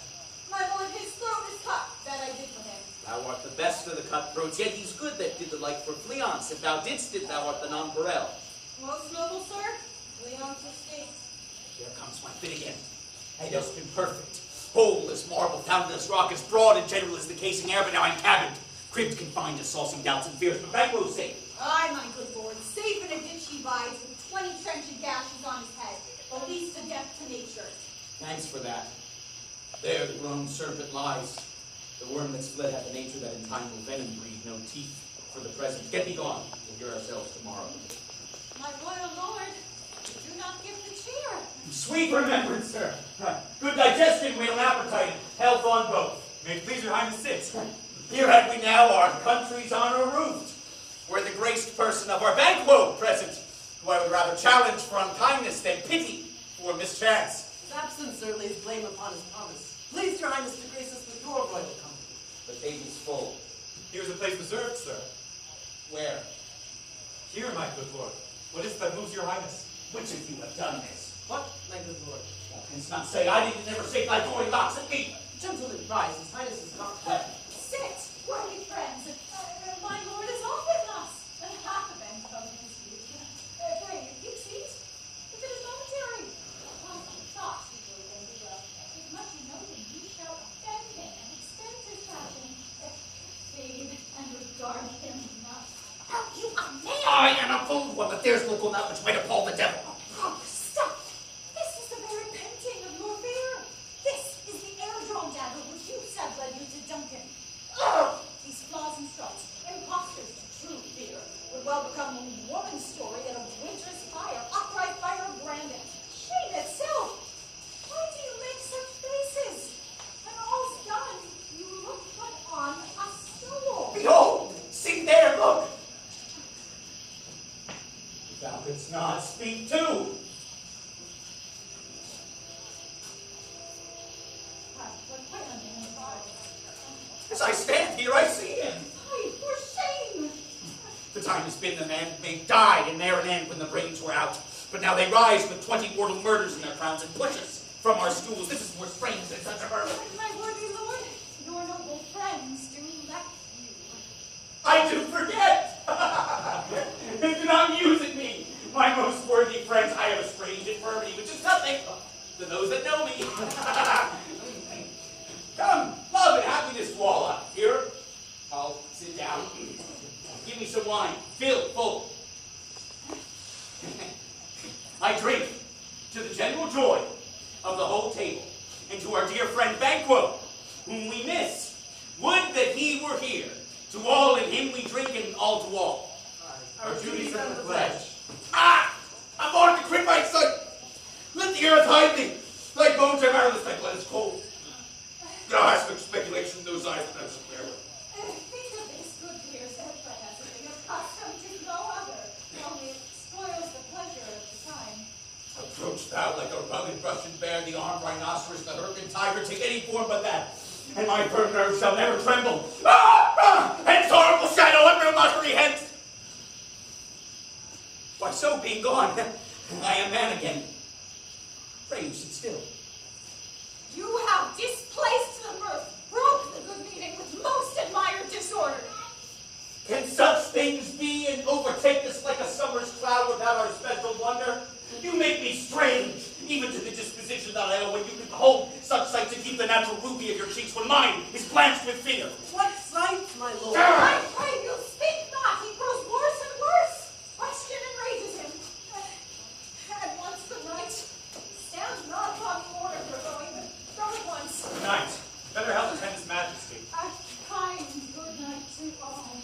My lord, his throat is cut. That I did for him. Thou art the best of the cutthroats, yet he's good that did the like for Fleance. If thou didst it, thou art the nonpareil. Most noble sir, Leon's estate. Here comes my fit again. Had just been perfect. Whole as marble, founded as rock, as broad and general as the casing air, but now I'm cabined, cribbed, confined to saucing doubts and fears, for Banquo's sake. Aye, my good lord, safe in a ditch he bides, with 20 trenchant gashes on his head, the least a death to nature. Thanks for that. There the grown serpent lies. The worm that's fled hath a nature that in time will venom breed, no teeth for the present. Get thee gone. We'll hear ourselves tomorrow. My royal lord, do not give the cheer. Sweet remembrance, sir. Good digestion, real appetite, health on both. May it please your highness sit. Here have we now our country's honor roofed, where the graced person of our Banquo present, who I would rather challenge for unkindness than pity for mischance. His absence, sir, lays blame upon his promise. Please, your highness, to grace us with your royal company. The table's full. Here's a place reserved, sir. Where? Here, my good lord. What is that moves your highness? Which of you have done this? What, my good lord? Thou canst not say I didn't never shake thy gory locks at me. Gentlemen, rise. His highness is not Sit, worthy friend. dares look on that which might appall the devil? Oh, stop! This is the very painting of your fear. This is the air-drawn dagger which you said led you to Duncan. Ugh! These flaws and stripes, imposters to true fear, would well become a woman's story in a winter's fire, upright fire branded. Shame itself! Why do you make such faces? When all's done, you look but on a stool. Behold! See there, look! Thou couldst not speak too. Wait a minute. As I stand here, I see him. Ay, for shame! The time has been the man may die, and there an end when the brains were out. But now they rise with 20 mortal murders in their crowns and push us from our stools. This is more strange than such a murder. But my worthy lord, your noble friends do lack you. I do forget! Do not muse at me, my most worthy friends. I have a strange infirmity, which is nothing to those that know me. Come, love and happiness to all up. Here, I'll sit down. Give me some wine, fill it full. I drink to the general joy of the whole table, and to our dear friend Banquo, whom we miss. Would that he were here. To all in him we drink, and all to all. Our duties and the pledge. Ah! I'm born to quit my son. Let the earth hide thee. Thy bones are marrowless, thy blood is cold. Thou hast no speculation in those eyes that I'm so clear with. Think of this, good dear, said by having accustomed to no other. Only it spoils the pleasure of the time. Approach thou like a rugged Russian bear, the armed rhinoceros, the hurricane tiger, take any form but that, and my firm nerves shall never tremble. Ah! Ah! Hence, horrible shadow, under mockery, hence! Why, so being gone, I am man again. Pray you sit still. You have displaced the mirth, broke the good meeting with most admired disorder. Can such things be and overtake us like a summer's cloud without our special wonder? You make me strange, even to the disposition that I owe when you behold such sights and keep the natural ruby of your cheeks when mine is blanched with fear. What sights, my lord? I pray you speak not, he grows worse and worse. Question enrages him. And once the night stands not upon the order for going, but go at once. Good night. Better help attend his majesty. A kind good night to all.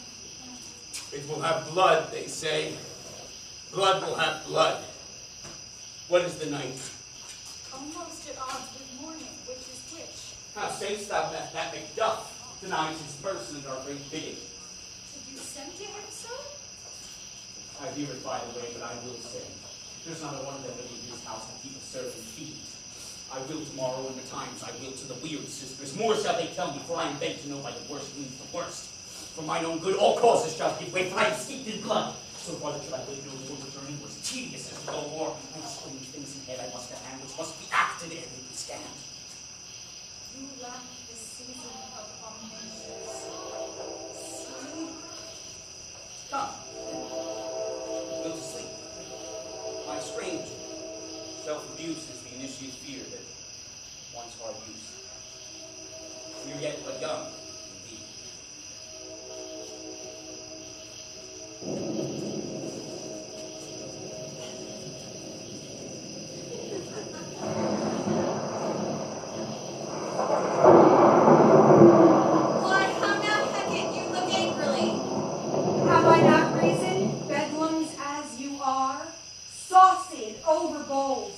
It will have blood, they say. Blood will have blood. What is the night? Almost at odds with morning, which is which? How sayest thou that Macbeth denies his person at our great bidding? Did you send to him, sir? I hear it, by the way, but I will say. There's not a one of them but in his house to keep a servant feed. I will tomorrow in the Times, I will to the weird sisters. More shall they tell me, for I am bent to know by the worst means the worst. For mine own good, all causes shall give way, for I am steeped in blood. So far that should I wait no more returning was tedious as to go war. And strange things in head I must have hand, which must be acted ere they can stand. You lack the season of abominations. Sleep. Come. Go to sleep. My strange self-abuse is the initiate fear that wants hard use. We're yet but young, indeed. Why, how now, Hecate, you look angrily. Have I not reason, bedlams as you are? Saucy and overbold.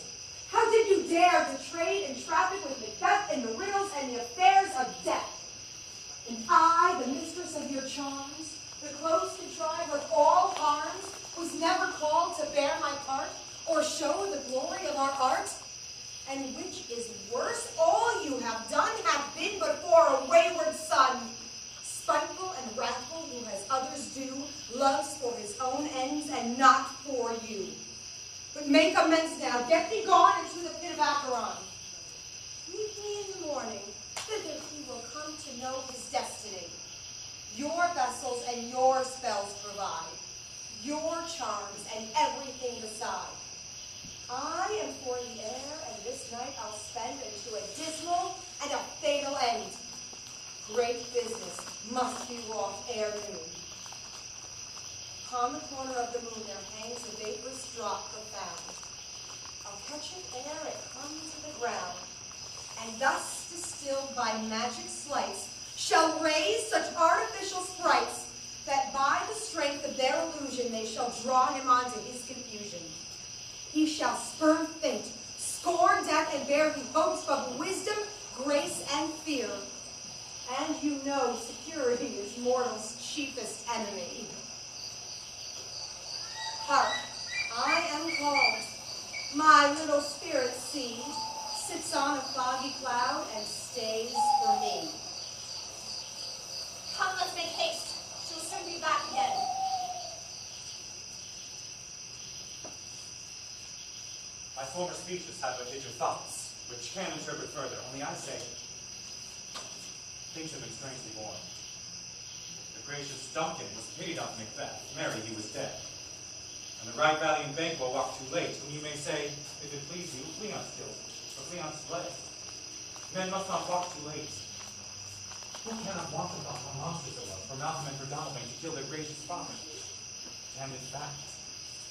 How did you dare to trade and traffic with Macbeth in the riddles and the affairs of death? And I, the mistress of your charms, the close contrived of all harms, was never called to bear my part or show the glory of our art? And which is worse, all you have done have been but for a wayward son, spiteful and wrathful, who as others do, loves for his own ends and not for you. But make amends now, get thee gone into the pit of Acheron. Meet me in the morning, thither he will come to know his destiny. Your vessels and your spells provide, your charms and everything beside. I am for the air, and this night I'll spend into a dismal and a fatal end. Great business must be wrought ere noon. Upon the corner of the moon there hangs a vaporous drop profound. I'll catch it ere it come to the ground, and thus distilled by magic sleights, shall raise such artificial sprites, that by the strength of their illusion they shall draw him on to his confusion. He shall spurn fate, scorn death, and bear the hopes of wisdom, grace, and fear. And you know security is mortal's chiefest enemy. Hark, I am called. My little spirit seed sits on a foggy cloud and stays for me. Come, let's make haste. She'll soon be back again. My former speeches have but hid your thoughts, which can interpret further. Only I say, things have been strangely born. The gracious Duncan was paid off Macbeth. Marry, he was dead. And the right valiant Banquo walked too late, whom you may say, if it please you, Cleon killed, or Cleon fled. Men must not walk too late. Who cannot walk about how monstrous it was for Malcolm and for Donalbain to kill their gracious father? And in fact,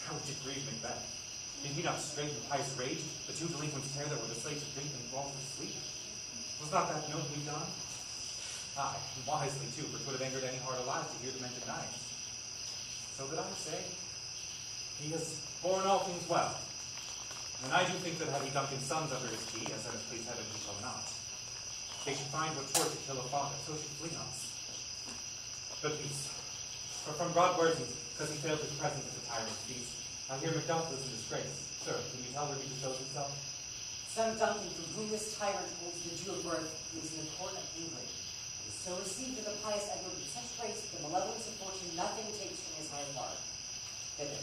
how did it grieve Macbeth? Did he not straighten pious rage, the two delinquents tear that were the slaves of drink and balls of sleep? Was not that nobly done? Aye, wisely too, for 'twould have angered any heart alive to hear the men deny it. So that I say, he has borne all things well. And I do think that had he Duncan's sons under his key, as it please heaven he shall not, they should find what 'twere to kill a father, so should Cleon's. But peace. For from broad words, because he failed his presence at the tyrant's feast, I hear Macduff lives in disgrace. Sir, can you tell where he bestows himself? Son Duncan, from whom this tyrant holds the due of birth, lives in the court of England. He is so received of the pious Edward with such grace that the malevolence of fortune nothing takes from his high regard. Thither,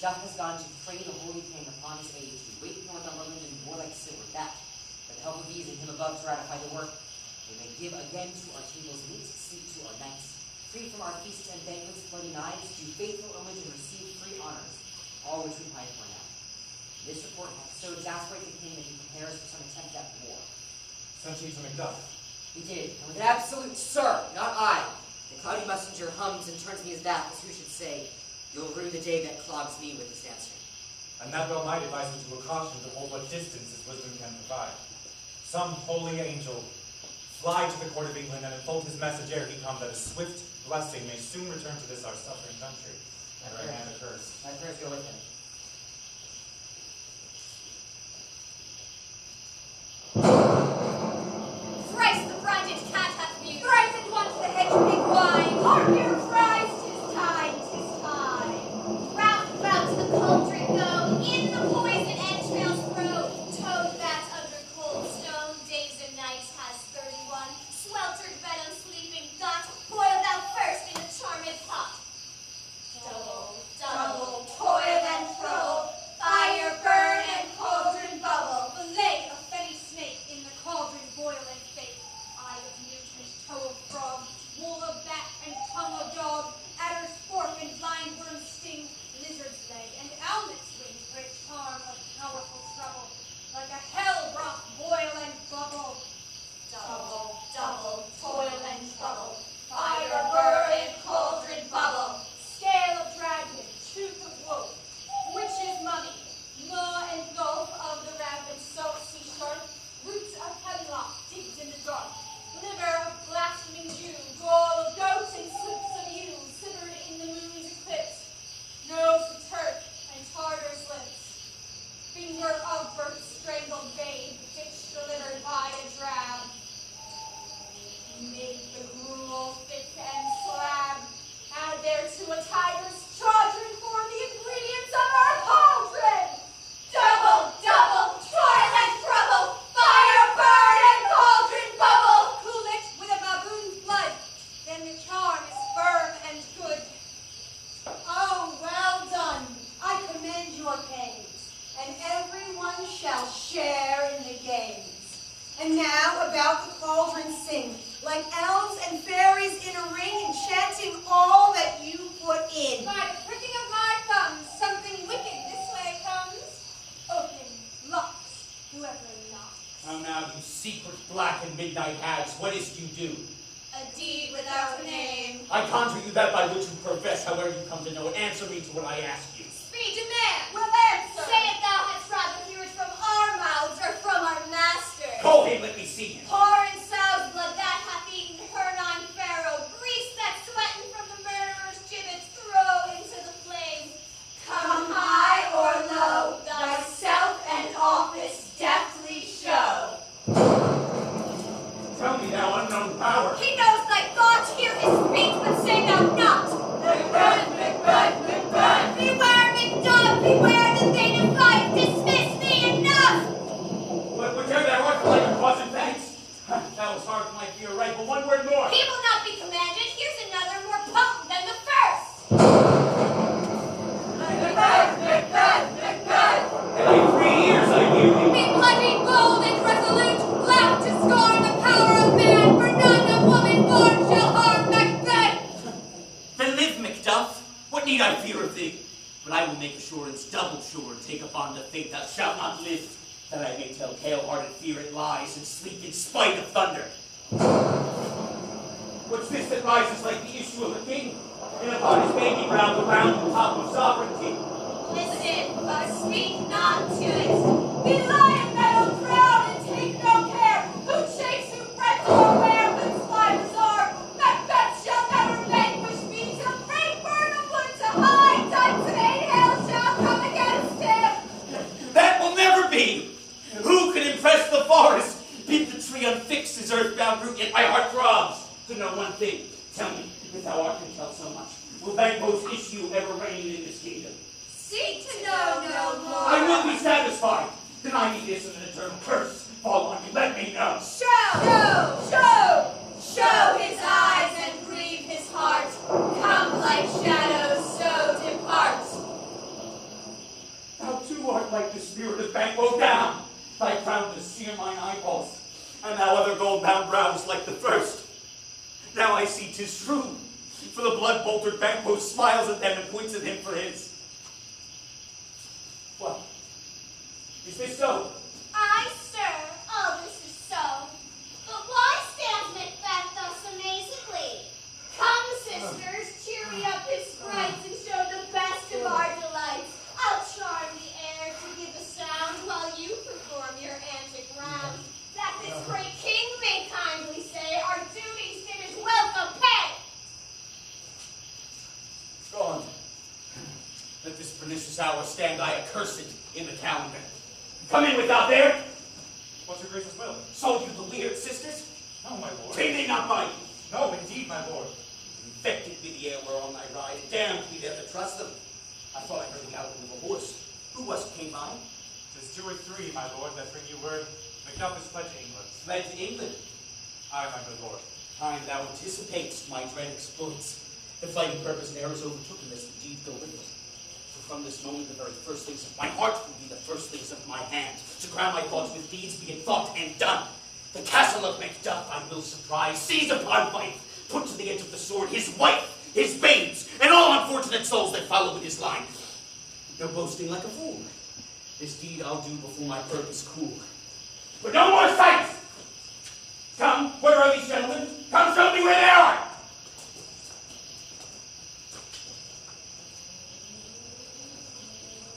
Macduff has gone to pray the holy king upon his age to wake Northumberland in warlike Sibert, that, by the help of these and him above to ratify the work, we may give again to our tables meat, sleep to our nights, free from our feasts and banquets, bloody knives, do faithful homage and receive free honors, all which we pine for now. This report hath so exasperated the king that he prepares for some attempt at war. Sent he to Macduff? He did, and with an absolute sir, not I. The cloudy messenger hums and turns me as that, as who should say, you'll rue the day that clogs me with his answer. And that well might advise him to a caution to hold what distance his wisdom can provide. Some holy angel fly to the court of England and unfold his message ere he come, that a swift blessing may soon return to this our suffering country, and our hand accursed. My prayers go with him. Thrice the brinded cat hath mewed. Thrice and once the hedge pig whined. Hark here, thrice, 'tis time, 'tis time. Round about the cauldron go, in the poison entrails grow. Toad that under cold stone, days and nights has 31. Sweltered bed unsleeping got, boil thou first in the charmed pot. Double, double, toil and trouble, fire burn and cauldron bubble. Fillet of fenny snake in the cauldron boil and bake. Eye of newt and toe of frog, wool of bat and tongue of dog, adder's fork and blind worm's sting, lizard's leg and owlet's wing for a charm of powerful trouble. Like a hell broth boil and bubble. Double, double, toil and trouble, fire burn and cauldron bubble. Scale of dragon, tooth of wolf, witch's mummy, maw and gulf of the rampant salt sea shark, roots of hemlock digged in the dark, liver of blaspheming Jew, gall of goats and slips of ewe, simmered in the moon's eclipse, nose of Turk and Tartar's lips, finger of birth strangled babe, ditch delivered by a drab. Make the gruel thick and slab, add thereto a tiger's chaudron for the ingredients of our cauldron. Double, double, toil and trouble, fire burn and cauldron bubble. Cool it with a baboon's blood, then the charm is firm and good. Oh, well done. I commend your pains, and everyone shall share in the games. And now about the cauldron sing, like elves and fairies in a ring, enchanting all that you put in. By the pricking of my thumbs, something wicked this way comes. Open, locks, whoever knocks. How now, you secret black and midnight hags, what is't you do? A deed without a name. I conjure you that by which you profess, however you come to know it. Answer me to what I ask you. Speed demand. Will answer. Say if thou hadst rather hear it from our mouths or from our master. Call him, let me see him. Pour in sow's blood that hath eaten Hernon Pharaoh. Grease that sweating from the murderer's gibbets. Throw into the flames. Come high or low, thyself and office deftly show. Tell me, thou unknown power. He knows thy thoughts, hear his speech, but say thou not. Macbeth, Macbeth, Macbeth. Beware, Macduff, beware the thane of fight. Dismiss thee enough. Whichever thou art, for like a cause and thanks. That was hard for my fear, right? But one word more. He will not be commanded. Here's another more potent than the first. Macbeth, Macbeth, Macbeth. In like 3 years I hear thee. Be bloody, bold, and resolute. Laugh to scorn the power of man, for none of woman born shall harm Macbeth. Then live, Macduff. What need I fear of thee? But I will make assurance double sure, and take upon the fate thou shalt not live, that I may tell pale-hearted fear it lies, and sleep in spite of thunder. What's this that rises like the issue of a king, and upon his baby brow the round top of sovereignty? Listen, but speak not to it. Be lion, meadow, proud, and take no care. Who shakes, who frets, or where whence fly bizarre. Macbeth shall never vanquish me, till great burn of wood to high Titan hail shall come against him. That will never be! Who can impress the forest? Bid the tree unfix his earthbound root, yet my heart throbs to know one thing. Tell me, if thou art to tell so much, will Banquo's issue ever reign in this kingdom? Seek to know no more. I will be satisfied. Deny me this and an eternal curse fall on you. Let me know. Show his eyes and grieve his heart. Come like shadows, so depart. Thou too art like the spirit of Banquo down. Thy crown does sear mine eyeballs, and thou other gold-bound brows like the first. Now I see 'tis true, for the blood-boltered Banquo smiles at them and points at him for his. What? Is this so? Aye, sir, all this is so. But why stands Macbeth thus amazingly? Come, sisters, cheer me up his sprites and show the best of our delights. I'll charm the air to give a sound while you perform your antic round. That this great king may kindly say our duties did his welcome pay. Go on. Let this pernicious hour stand I accursed in the calendar. Come in without there. What's your grace's will? Sold you the weird sisters? No, my lord. Did they not bite? No, indeed, my lord. Infected be the air whereon I ride, and damned be there that trust them. I thought I heard the outcome of a horse. Who was it came by? 'Tis 2 or 3, my lord, that bring you word. Macduff is fled to England. Fled to England. Aye, my good lord. Time thou anticipatest my dread exploits. The fighting purpose and errors overtook him as the deed go with it. For from this moment the very first things of my heart will be the first things of my hand. To crown my thoughts with deeds, be it thought and done. The castle of Macduff I will surprise, seize upon fight, put to the edge of the sword his wife, his babes, and all unfortunate souls that follow in his line. No boasting like a fool. This deed I'll do before my purpose cool. But no more sights! Come, where are these gentlemen? Come show me where they are!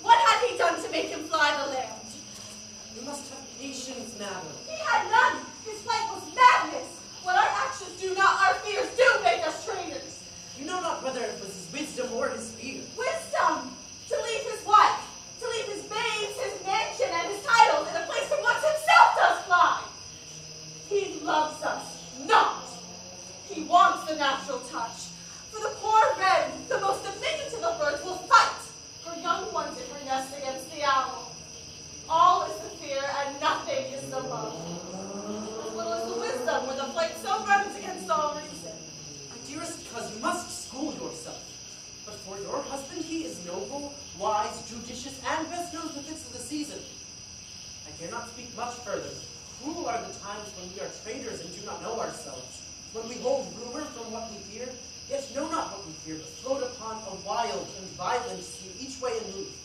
What had he done to make him fly the land? You must have patience, madam. He had none. His flight was madness. What our actions do not, our fears do make us traitors. You know not whether it was his wisdom or his fear. Wisdom! To leave his wife, to leave his babes, his mansion, and his titles in a place from whence himself does fly. He loves us not. He wants the natural touch. For the poor wren, the most diminutive of birds, will fight her young ones in her nest against the owl. All is the fear, and nothing is the love. As little as the wisdom, where the flight so runs against all reason. My dearest cousin, you must school yourself. But for your husband, he is noble, wise, judicious, and best knows the fits of the season. I dare not speak much further. Cruel are the times when we are traitors and do not know ourselves. When we hold rumor from what we hear, yet know not what we fear, but float upon a wild and violent sea, each way and move.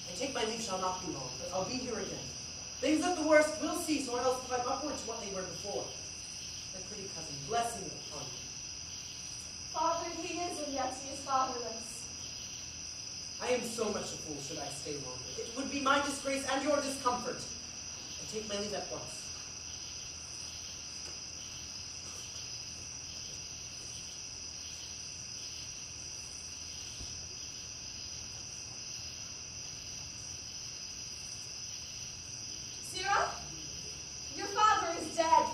I take my leave shall not be long, but I'll be here again. Things at the worst will cease, or else climb upward to what they were before. My pretty cousin, blessing you. fatherless. I am so much a fool should I stay longer. It would be my disgrace and your discomfort. I take my leave at once. Sirrah, your father is dead.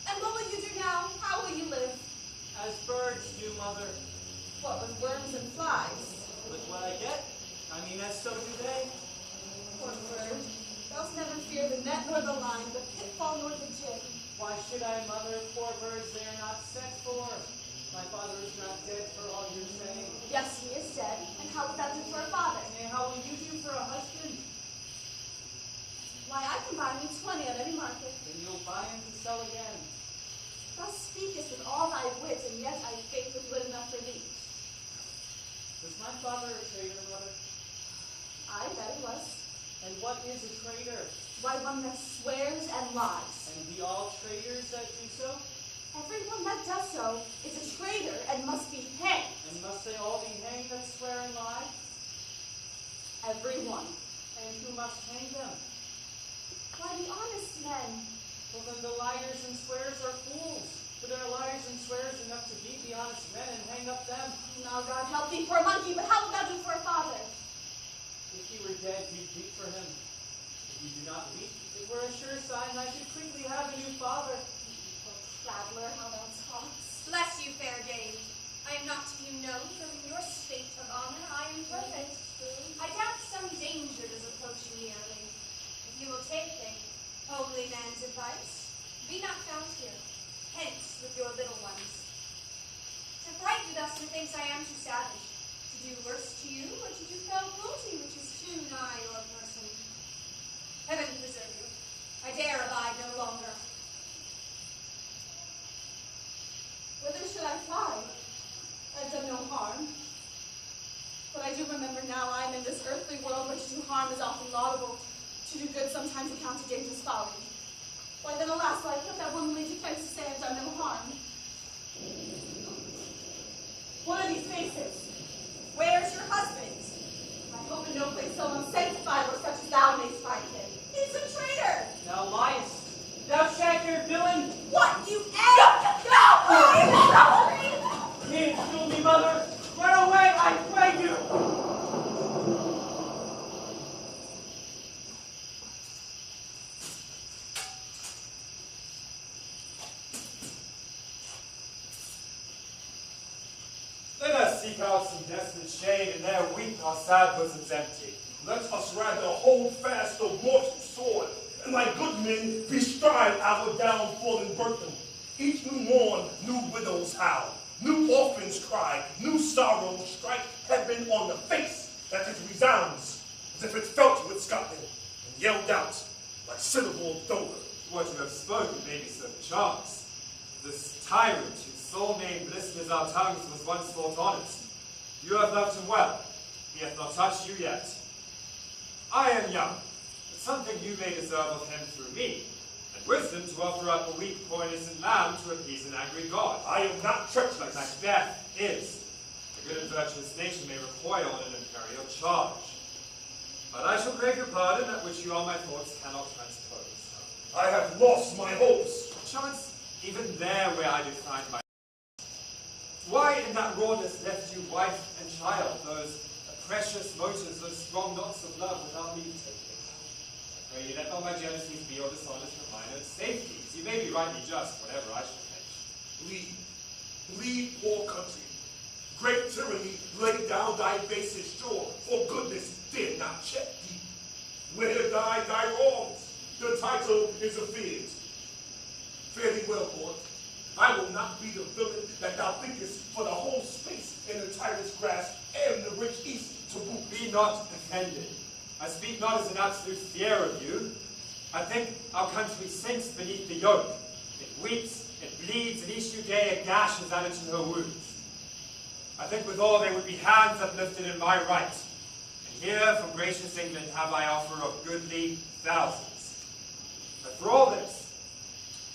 And what will you do now? How will you live? As birds do, mother. What, with worms and flies? Look what I get. I mean, as so do they. Poor bird. Thou'st never fear the net nor the line, the pitfall nor the jig. Why should I, mother? Poor birds, they are not set for. My father is not dead for all you're saying. Yes, he is dead. And how would that do for a father? And how will you do for a husband? Why, I can buy me 20 at any market. Then you'll buy and sell again. Thou speakest with all thy wit, and yet I faith with wit enough for thee. Was my father a traitor, mother? I bet he was. And what is a traitor? Why, one that swears and lies. And be all traitors that do so? Everyone that does so is a traitor and must be hanged. And must they all be hanged that swear and lie? Everyone. And who must hang them? Why, the honest men. Well, then the liars and swearers are fools. For there are liars and swearers enough to beat the honest men and hang up them. Now, God help thee for a monkey, but how would thou do for a father? If he were dead, you'd weep for him. If you do not weep, it were a sure sign I should quickly have a new father. Oh, traveler, how thou talkst. Bless you, fair dame. I am not to you known, for in your state of honor I am perfect. I doubt some danger does approach you nearly. If you will take a holy man's advice, be not found here. Hence with your little ones. To fright you thus, methinks I am too savage. To do worse to you, or to do fell cruelty, which is too nigh your person. Heaven preserve you. I dare abide no longer. Whither should I fly? I've done no harm. But I do remember now I am in this earthly world where to do harm is often laudable. To do good sometimes accounted dangerous folly. Why then, alas, will I put that womanly defense to say I've done no harm? What are these faces? Where's your husband? I hope in no place so unsanctified where such as thou mayst find him. He's a traitor! Thou liest. Thou shag-haired villain! What, you egg? No! Can't kill me, mother! Run away, I pray you! Let us seek out some desolate shade, and there weep our sad bosoms empty. Let us rather hold fast the mortal sword, and like good men bestride our downfallen burden. Each new morn, new widows howl, new orphans cry, new sorrows strike heaven on the face, that it resounds, as if it felt with Scotland, and yelled out like syllable Dover. What you have spoken may be some chance. This tyrant whose sole name blisters our tongues was once thought honest. You have loved him well. He hath not touched you yet. I am young, but something you may deserve of him through me, and wisdom to offer up a weak, poor, innocent lamb to appease an angry god. I am not treacherous. Macbeth is. A good and virtuous nation may recoil in an imperial charge. But I shall crave your pardon, at which you all my thoughts cannot transpose. I have lost my hopes. Chance, even there where I did find my why in that rawness left you wife and child, those precious motives, those strong knots of love without leave taking? I pray you let not my jealousies be or dishonors for mine own safety. You may be rightly just, whatever I shall mention. Bleed, poor country. Great tyranny, lay down thy basest shore, for goodness did not check thee. Where die thy wrongs? The title is afeard. Fare thee well, Lord. I will not be the villain that thou thinkest for the whole space in the tyrant's grasp and the rich east to boot. Be not offended. I speak not as an absolute fear of you. I think our country sinks beneath the yoke. It weeps, it bleeds, and each new day a gash is added to her wounds. I think withal they would be hands uplifted in my right. And here from gracious England have I offer of goodly thousands. But for all this,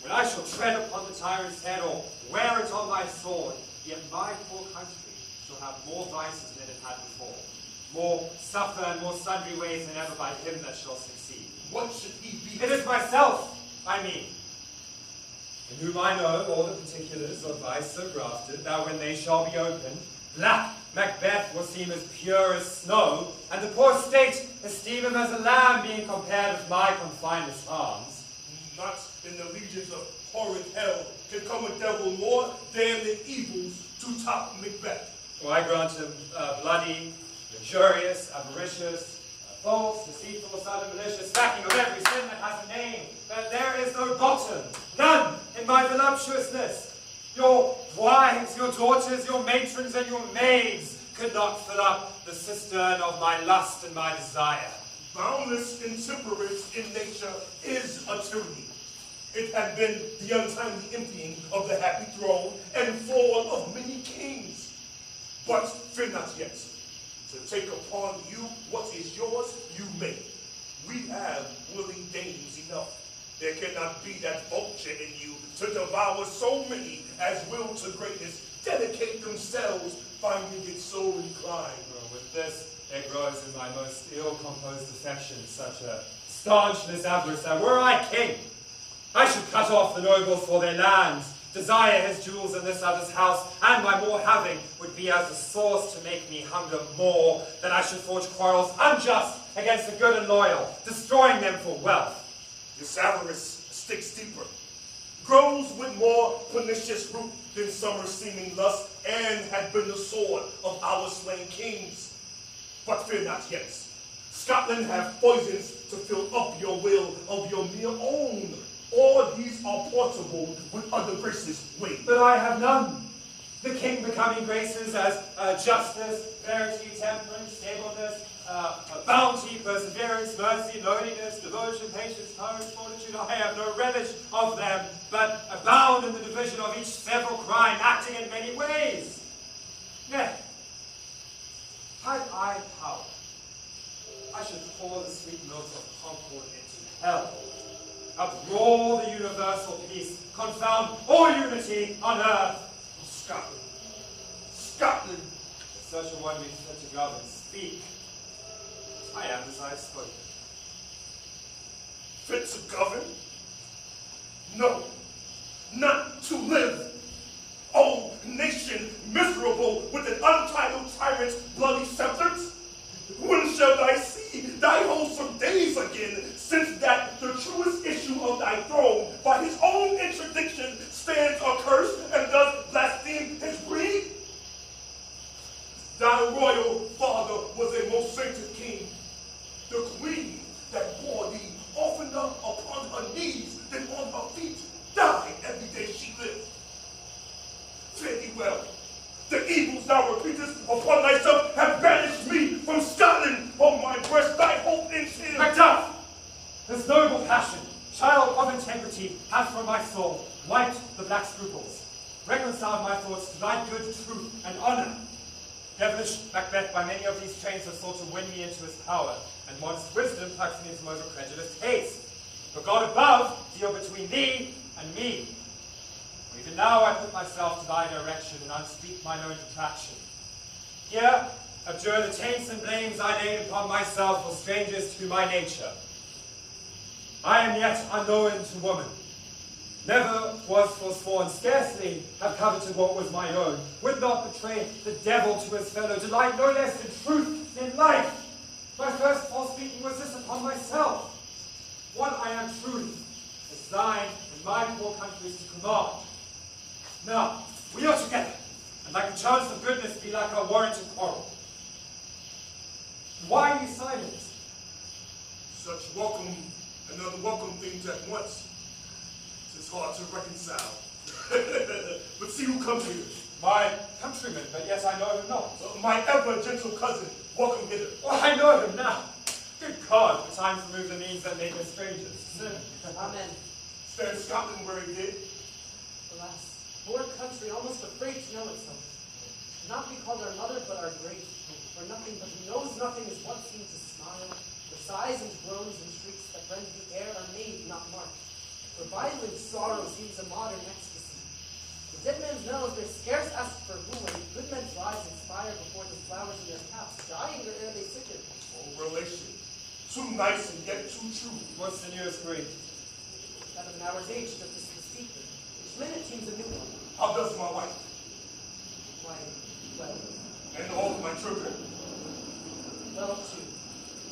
when I shall tread upon the tyrant's head or wear it on my sword, yet my poor country shall have more vices than it had before, more suffer and more sundry ways than ever by him that shall succeed. What should he be? It is myself, I mean, in whom I know all the particulars of vice so grafted, that when they shall be opened, black Macbeth will seem as pure as snow, and the poor state esteem him as a lamb, being compared with my confinedest arms. Not in the legions of horrid hell can come a devil more damned than evils to top Macbeth. Well, I grant him bloody, injurious, avaricious, false, deceitful, sudden, malicious, stacking of every sin that has a name. But there is no bottom, none, in my voluptuousness. Your wives, your daughters, your matrons, and your maids could not fill up the cistern of my lust and my desire. Boundless intemperance in nature is a tyranny. It had been the untimely emptying of the happy throne and fall of many kings. But fear not yet. To take upon you what is yours, you may. We have willing dames enough. There cannot be that vulture in you to devour so many as will to greatness dedicate themselves, finding it so inclined. Well, with this, there grows in my most ill-composed affection such a staunchness avarice that were I king, I should cut off the nobles for their lands, desire his jewels in this other's house, and my more having would be as a source to make me hunger more, than I should forge quarrels unjust against the good and loyal, destroying them for wealth. This avarice sticks deeper, grows with more pernicious root than summer seeming lust, and had been the sword of our slain kings. But fear not yet. Scotland hath poisons to fill up your will of your mere own. All these are portable with other graces. Wait. But I have none. The king becoming graces as justice, verity, temperance, stableness, bounty, perseverance, mercy, lowliness, devotion, patience, courage, fortitude. I have no relish of them, but abound in the division of each several crime, acting in many ways. Nay, had I power, I should pour the sweet milk of concord into hell, uproar the universal peace, confound all unity on earth. Scotland. Scotland. If such a one be fit to govern, speak. I am as I have spoken. Fit to govern? No, not to live. Oh, nation miserable with an untitled tyrant's bloody scepters! When shall thy see thy wholesome days again, since that the truest issue of thy throne by his own interdiction stands accursed and does blaspheme his breed? Thy royal father was a most sainted king. The queen that bore thee oftener upon her knees than on her feet died every day she lived. Fare thee well. The evils thou repeatest upon thyself have banished me from Scotland. On my breast thy hope ends here. Macduff! This noble passion, child of integrity, hath from my soul wiped the black scruples, reconciled my thoughts to thy good truth and honor. Devilish Macbeth by many of these chains has sought to win me into his power, and modest wisdom tucks me into most credulous haste. But God above deal between thee and me. For even now I put myself to thy direction, and unspeak mine own detraction. Here, abjure the taints and blames I laid upon myself for strangers to my nature. I am yet unknown to woman. Never was forsworn, scarcely have coveted what was my own, would not betray the devil to his fellow, delight no less in truth than life. My first false speaking was this upon myself. What I am truly is thine and my poor country's to command. Now, we are together, and like a chance of goodness be like our warranted quarrel. Why are you silent? Such welcome and unwelcome things at once. It's hard to reconcile. But see who comes here. My countryman, but yet I know him not. My ever gentle cousin, welcome hither. Oh, I know him now. Good God, the time to remove the means that made us strangers. Amen. Stand Scotland where he did. Alas, poor country, almost afraid to know itself. Not be called our mother, but our great. For nothing but who knows nothing is what seems to smile. The sighs and groans and shrieks that rend the air are made, not marked. For violent sorrow seems a modern ecstasy. The Dead men's nose, they scarce ask for wooing. Good men's lives inspire before the flowers in their caps, dying ere they sicken. Oh, relation, too nice and yet too true. What's the newest breed? 7 hours age, just this was steeper. Each minute seems a new one. How does my wife? Why, well, And all my children? well, too.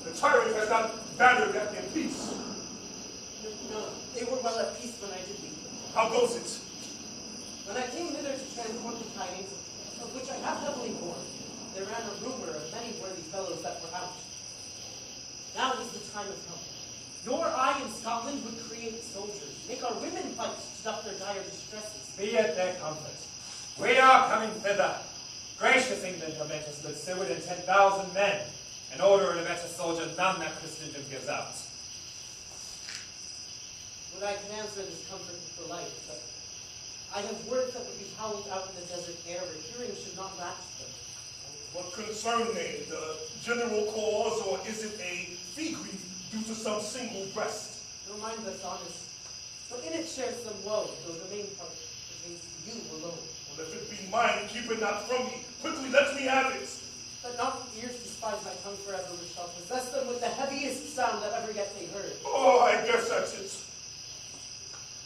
The tyrant has not battered at their peace. No, they were well at peace when I did leave them. How goes it? When I came hither to transport the tidings, of which I have heavily borne, there ran a rumor of many worthy fellows that were out. Now is the time of help. Nor I in Scotland would create soldiers, make our women fight to stop their dire distresses. Be it their comfort. We are coming thither. Gracious England have made us with Seward and 10,000 men, in order and a better soldier none that Christendom gives out. Would I can answer this comfort with the light, but I have words that would be howled out in the desert air, where hearing should not match them. What concern they? The general cause, or is it a fee grief due to some single breast? No mind that's honest, but in it shares some woe, though the main part pertains to you alone. Well, if it be mine, keep it not from me. Quickly, let me have it. Let not ears despise my tongue forever, which shall possess them with the heaviest sound that ever yet they heard. Oh, I guess that's it.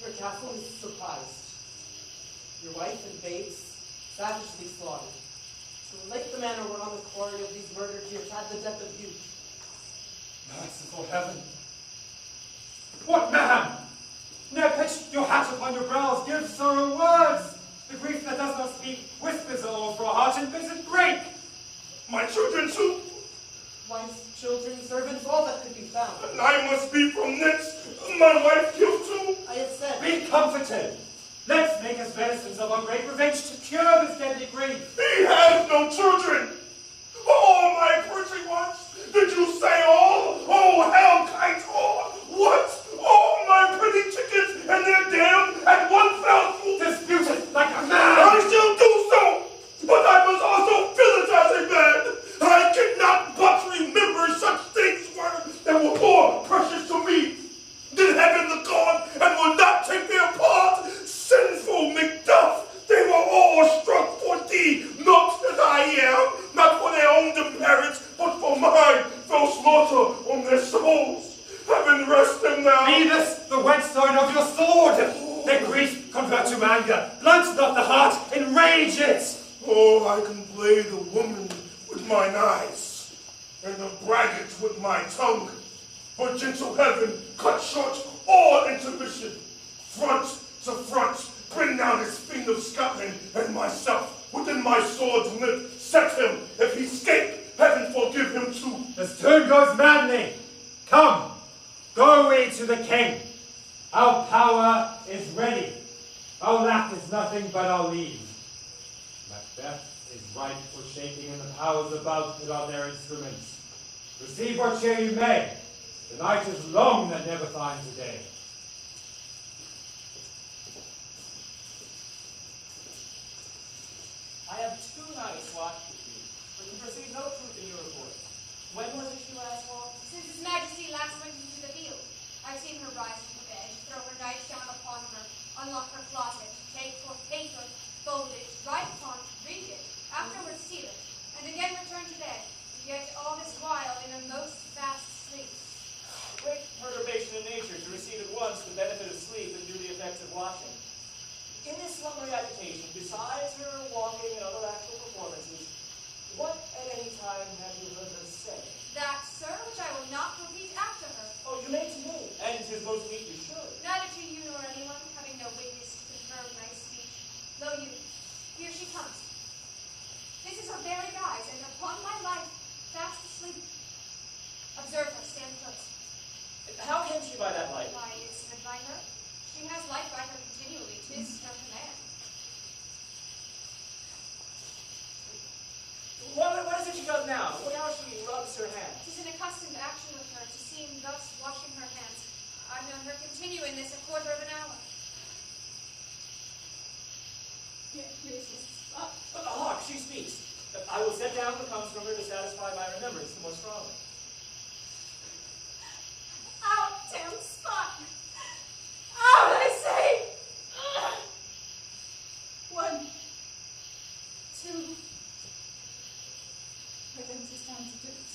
Your castle is surprised. Your wife and babes savagely slaughtered. To relate the manner whereon the quarry of these murdered years had the death of you. Merciful heaven! What man? Ne'er pitch your hat upon your brows, give sorrow words. The grief that does not speak whispers all for a heart and bids it break. My children too, Wives, children, servants, all that could be found. and I must be from thence. My wife killed too. I have said, Be comforted. Let's make us venison of our great revenge to cure this deadly grief. He has no children. Oh, my pretty ones, did you say all? Oh, hell kite all. What? Oh, my pretty chickens and their dam at one fell swoop. Dispute it like a I man. shall do so, but I must also feel it as a man. I cannot but remember such things that were more precious to me than heaven the God, and will not take their part. Sinful Macduff, they were all struck for thee, not as I am, not for their own demerits, but for mine, fell slaughter on their souls. Heaven rest them now. Be this the whetstone of your sword. Let grief convert to anger. Blunt not the heart, enrage it. Oh, I can blade a woman with mine eyes, and a braggart with my tongue. But gentle heaven, cut short all intermission. Front to front, bring down this fiend of Scotland and myself within my sword's lip. Set him, if he escape, heaven forgive him too. This tune goes manly. Come, go we to the king. Our power is ready. Our lack is nothing but our leave. Macbeth is ripe for shaking, and the powers about put on their instruments. Receive what cheer you may. The night is long that never finds a day. I have 2 nights watched with you, but you perceive no truth in your report. When was it she last walked? Since His Majesty last went into the field, I've seen her rise from the bed, throw her nightgown upon her, unlock her closet, take forth paper, fold it, write upon it, read it, afterwards seal it, and again return to bed, yet all this while in a most fast sleep. A great perturbation in nature to receive at once the benefit of sleep and do the effects of watching. In this slumbery agitation, besides her walking and other actual performances, what at any time have you heard her say? That, sir, which I will not repeat after her, Oh, you may to me, and 'tis most meet you should. neither to you nor anyone, having no witness to confirm my speech. Lo you, here she comes. This is her very guise, and upon my life, fast asleep. Observe her, stand close. How came she by that light? Why, is it by her? She has light by her continually, 'tis her command. What is it she does now? Look how she rubs her hands. 'Tis an accustomed action with her to seem thus washing her hands. I've known her continue in this a quarter of an hour. Hark, she speaks. I will set down what comes from her to satisfy my remembrance the more strongly. Out, damn spot! Out, I say! What understand to do it.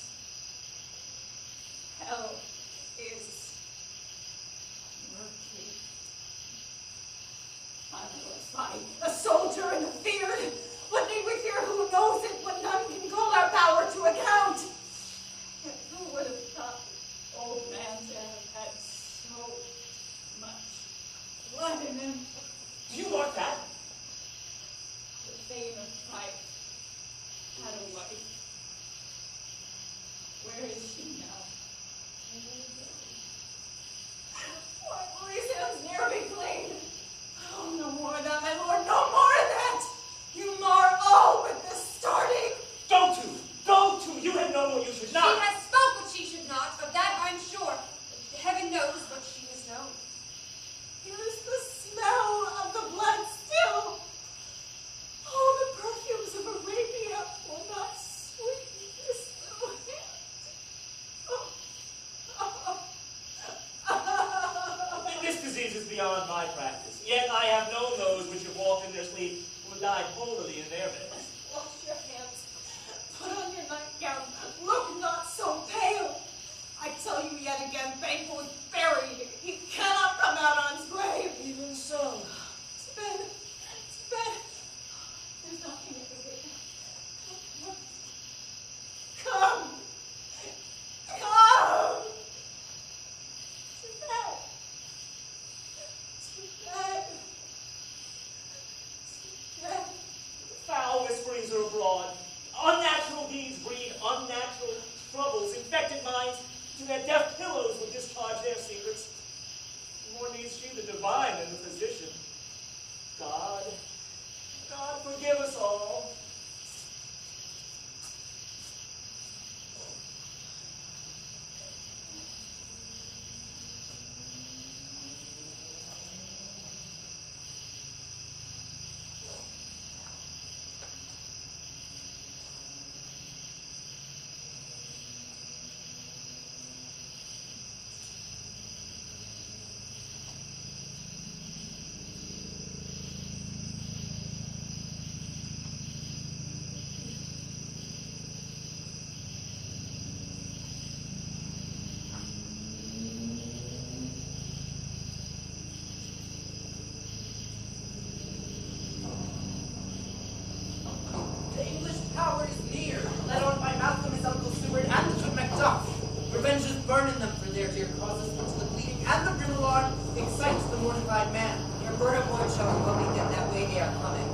Hell is murky. I will fight a soldier in the field. What need we fear? Who knows it? But none can call our power to account. Yet who would have thought the old man to have had so much blood in him? Do you mark that? The thane of fight had a wife. Where is she now? What voice sounds near me clean? Oh, no more of that, my lord, no more of that! You mar all with this starting! Go to! You have known what you should not! She has spoke what she should not, of that I'm sure. Heaven knows what she has known. Here is the smell of the blood still. All the perfumes of Arabia will not sweeten this little hand. This disease is beyond my practice. Yet I have known those which have walked in their sleep who have died holily in their beds. Wash your hands. Put on your nightgown. Look not so pale. I tell you yet again, Banquo is buried. He cannot come out on his grave. Even so. To bed. To bed. There's nothing in the way. Come. Come. To bed. To bed. To bed. Foul whisperings are abroad. Unnatural deeds breed unnatural troubles. Infected minds to their deaf pillows will discharge their secrets. More needs she the divine than the physician. God forgive us all. The English power is near, led on by Malcolm, his uncle Seward, and the Duke Macduff. Revenge is burning them for their dear causes, until the bleeding and the grim alarm excites the mortified man. Your Berta Wood shall accompany them that way they are coming.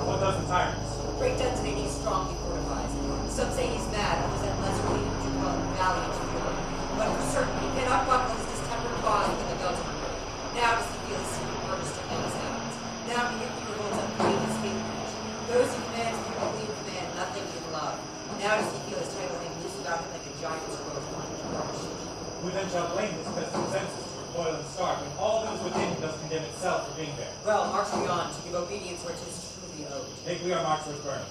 What does the tyrants? Great Dunsinane he strongly fortifies. Some say he's mad, others and less ready to call him valiant hero. But for certain, he cannot buckle his distempered cause with the Belgian Emperor. Now does he feel his secret purpose to end his hands. Now he revolts up to his hatred. Those he commands, people only command, nothing in love. Now does he feel his title hang loose about him like a giant's robe on a rubbish. Who then shall blame this pestilent census to recoil and start when all those within does condemn itself for being there? Well, march we on to give obedience where 'tis truly owed. Take we our march towards Burnham.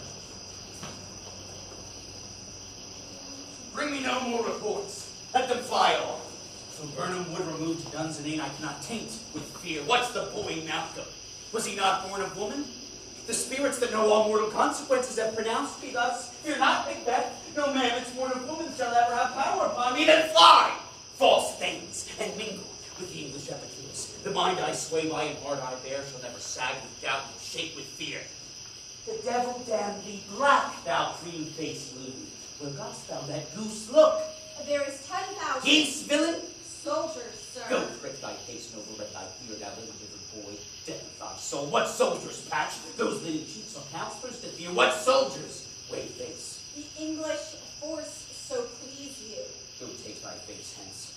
Bring me no more reports. Let them fly off. From Burnham Wood removed to Dunsinane, I cannot taint with fear. What's the boy Malcolm? Was he not born of woman? The spirits that know all mortal consequences have pronounced me thus. Fear not, Macbeth. No man that's born of woman shall ever have power upon me. Then fly, false things, and mingle with the English epicures. The mind I sway by and heart I bear shall never sag with doubt nor shake with fear. The devil damn thee black, thou cream-faced loon. Where dost thou that goose look? There is 10,000 Geese, villain? soldiers, sir. Go prick thy face and overret thy fear, thou little withered boy. Death of thy soul. What soldiers, Patch? Those linen cheeks are counselors to fear. What soldiers? Wave face. The English force so please you. Go take thy face hence.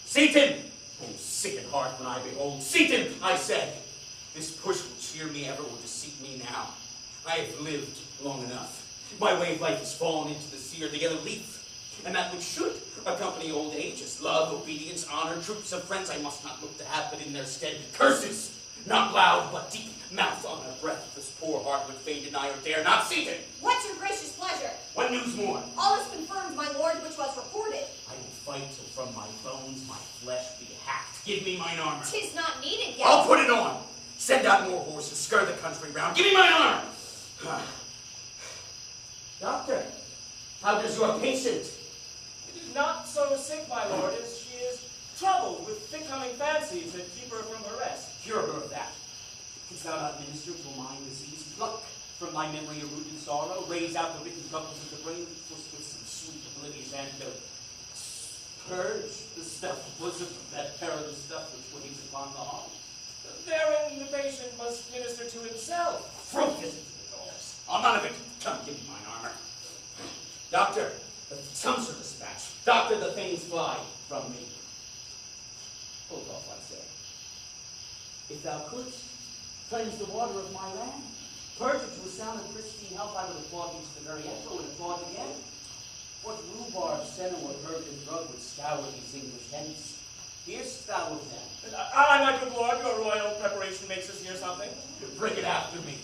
Satan! I am sick at heart when I behold Satan, I said. This push will cheer me ever or deceit me now. I have lived long enough. My way of life has fallen into the sea or the yellow leaf. And that which should accompany old age is love, obedience, honor, troops of friends I must not look to have, but in their stead curses, not loud but deep, mouth on her breath. This poor heart would fain deny or dare not see it. What's your gracious pleasure? What news more? All is confirmed, my lord, which was reported. I will fight till from my bones my flesh be hacked. Give me mine armor. 'Tis not needed yet. I'll put it on. Send out more horses, scur the country round. Give me mine armor. Doctor, How does your patient? Not so sick, my lord, as she is troubled with thick-coming fancies that keep her from her rest. Cure her of that. Couldst thou not minister to a mind disease? Pluck from thy memory a root in sorrow, raise out the written troubles of the brain, twist with some sweet oblivious antidote. Purge the stuffed bosom of that perilous stuff which weighs upon the heart. Therein the patient must minister to himself. Fruit visit to the doors. Oh, none of it. Come, give me mine armor. Doctor, some sort of dispatch. Doctor, the things fly from me. Hold off, I say. If thou couldst, cleanse the water of my land. Purge it to a sound and pristine health, I would applaud thee to the very end, and applaud again. What rhubarb, senna, or herb and drug would scour these English hens? Hearest thou of them? My good lord, your royal preparation makes us hear something. Bring it after me.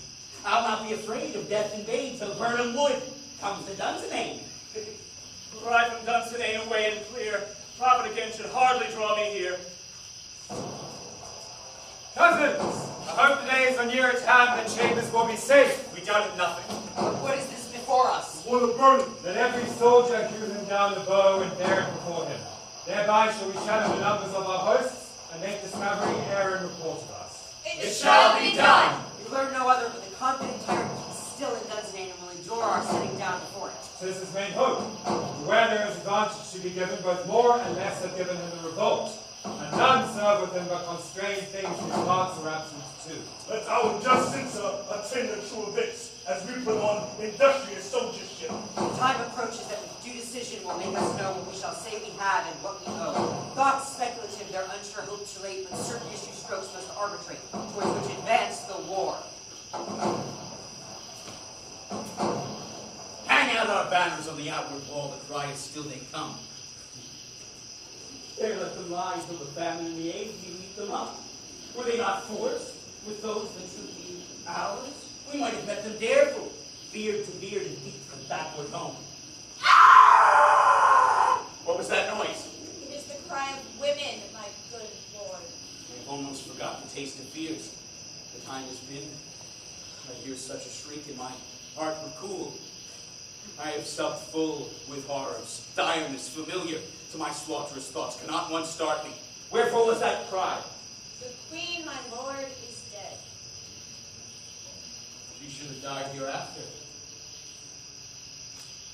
I'll not be afraid of death in vain till Burnham Wood comes to Dunsinane. Right from Dunsinane away and clear. Prophet again should hardly draw me here. Cousins, I hope the days are near at hand and chambers will be safe. We doubted nothing. What is this before us? For the burning. Let every soldier hew him down the bow and bear it before him. Thereby shall we shadow the numbers of our hosts and make discovery ere and report of us. It shall be done. We learn no other, but the confident tyrant keeps still in Dunsinane and will endure our sitting down before it. So this is main hope. Where there is advantage to be given, both more and less are given in the revolt. And none serve with him but constrained things whose hearts are absent too. Let our just censor attend the true events as we put on industrious soldiership. The time approaches that with due decision will make us know what we shall say we have and what we owe. Thoughts speculative, their unsure hopes relate, but certain issue strokes must arbitrate, towards which advance the war. Hang out our banners on the outward wall, the cry is still they come. There let them lie till the famine and the age we leap them up. Were they not forced with those that should be ours? We might have met them dareful, beard to beard and feet from backward home. Ah! What was that noise? It is the cry of women, my good lord. I've almost forgotten the taste of fears. The time has been. I hear such a shriek in my heart were cool. I have supped full with horrors. Direness familiar to my slaughterous thoughts cannot once start me. Wherefore was that cry? The queen, my lord, is dead. She should have died hereafter.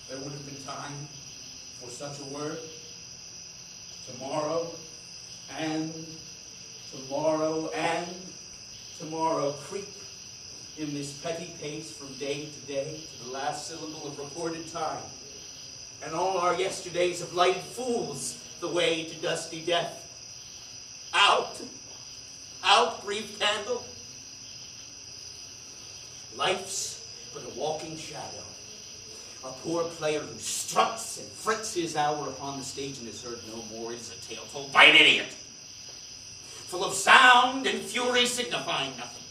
There would have been time for such a word. Tomorrow, and tomorrow, and tomorrow creep in this petty pace from day to day to the last syllable of recorded time. And all our yesterdays have lighted fools the way to dusty death. Out, out, brief candle. Life's but a walking shadow. A poor player who struts and frets his hour upon the stage and is heard no more is a tale told by an idiot, full of sound and fury signifying nothing.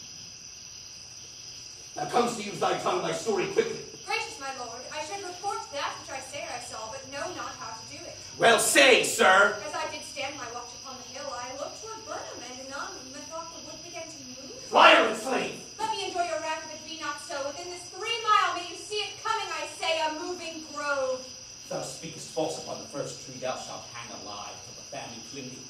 Now comes to use thy tongue, thy story quickly. Gracious, my lord, I should report that which I say I saw, but know not how to do it. Well, say, sir. As I did stand my watch upon the hill, I looked toward Burnham, and anon methought the wood began to move. Liar and slave! Let me enjoy your wrath if it be not so. Within this 3 mile may you see it coming, I say, a moving grove. If thou speakest false upon the first tree, thou shalt hang alive till the family twin thee.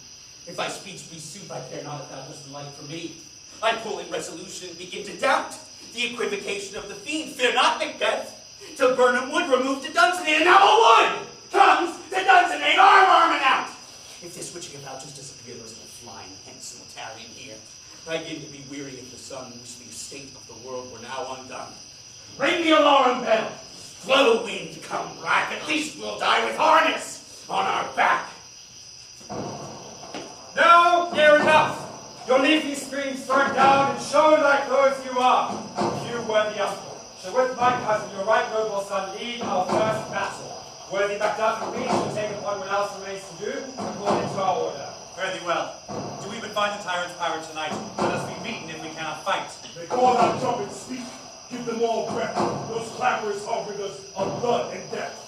If thy speech be sooth, I care not if thou dost light for me. I pull in resolution and begin to doubt the equivocation of the fiend. Fear not, Macbeth, till Burnham Wood removed to Dunsinane, and now a wood comes to Dunsinane, arm and out. If this witching about just disappear, there is no flying hence and will tarry in here. I begin to be weary of the sun, which the estate of the world were now undone. Ring the alarm bell. Blow wind, come rack, at least we'll die with harness on our back. No, near enough. Your leafy screens thrown down and shown like those you are. You worthy uncle, shall with my cousin, your right noble son, lead our first battle. Worthy Macbeth and we shall take upon what else remains to do, according to our order. Fare thee well. Do we but find the tyrant's power tonight? Let us be beaten if we cannot fight. They call our trumpets speak. Give them all breath. Those clappers harbor us of blood and death.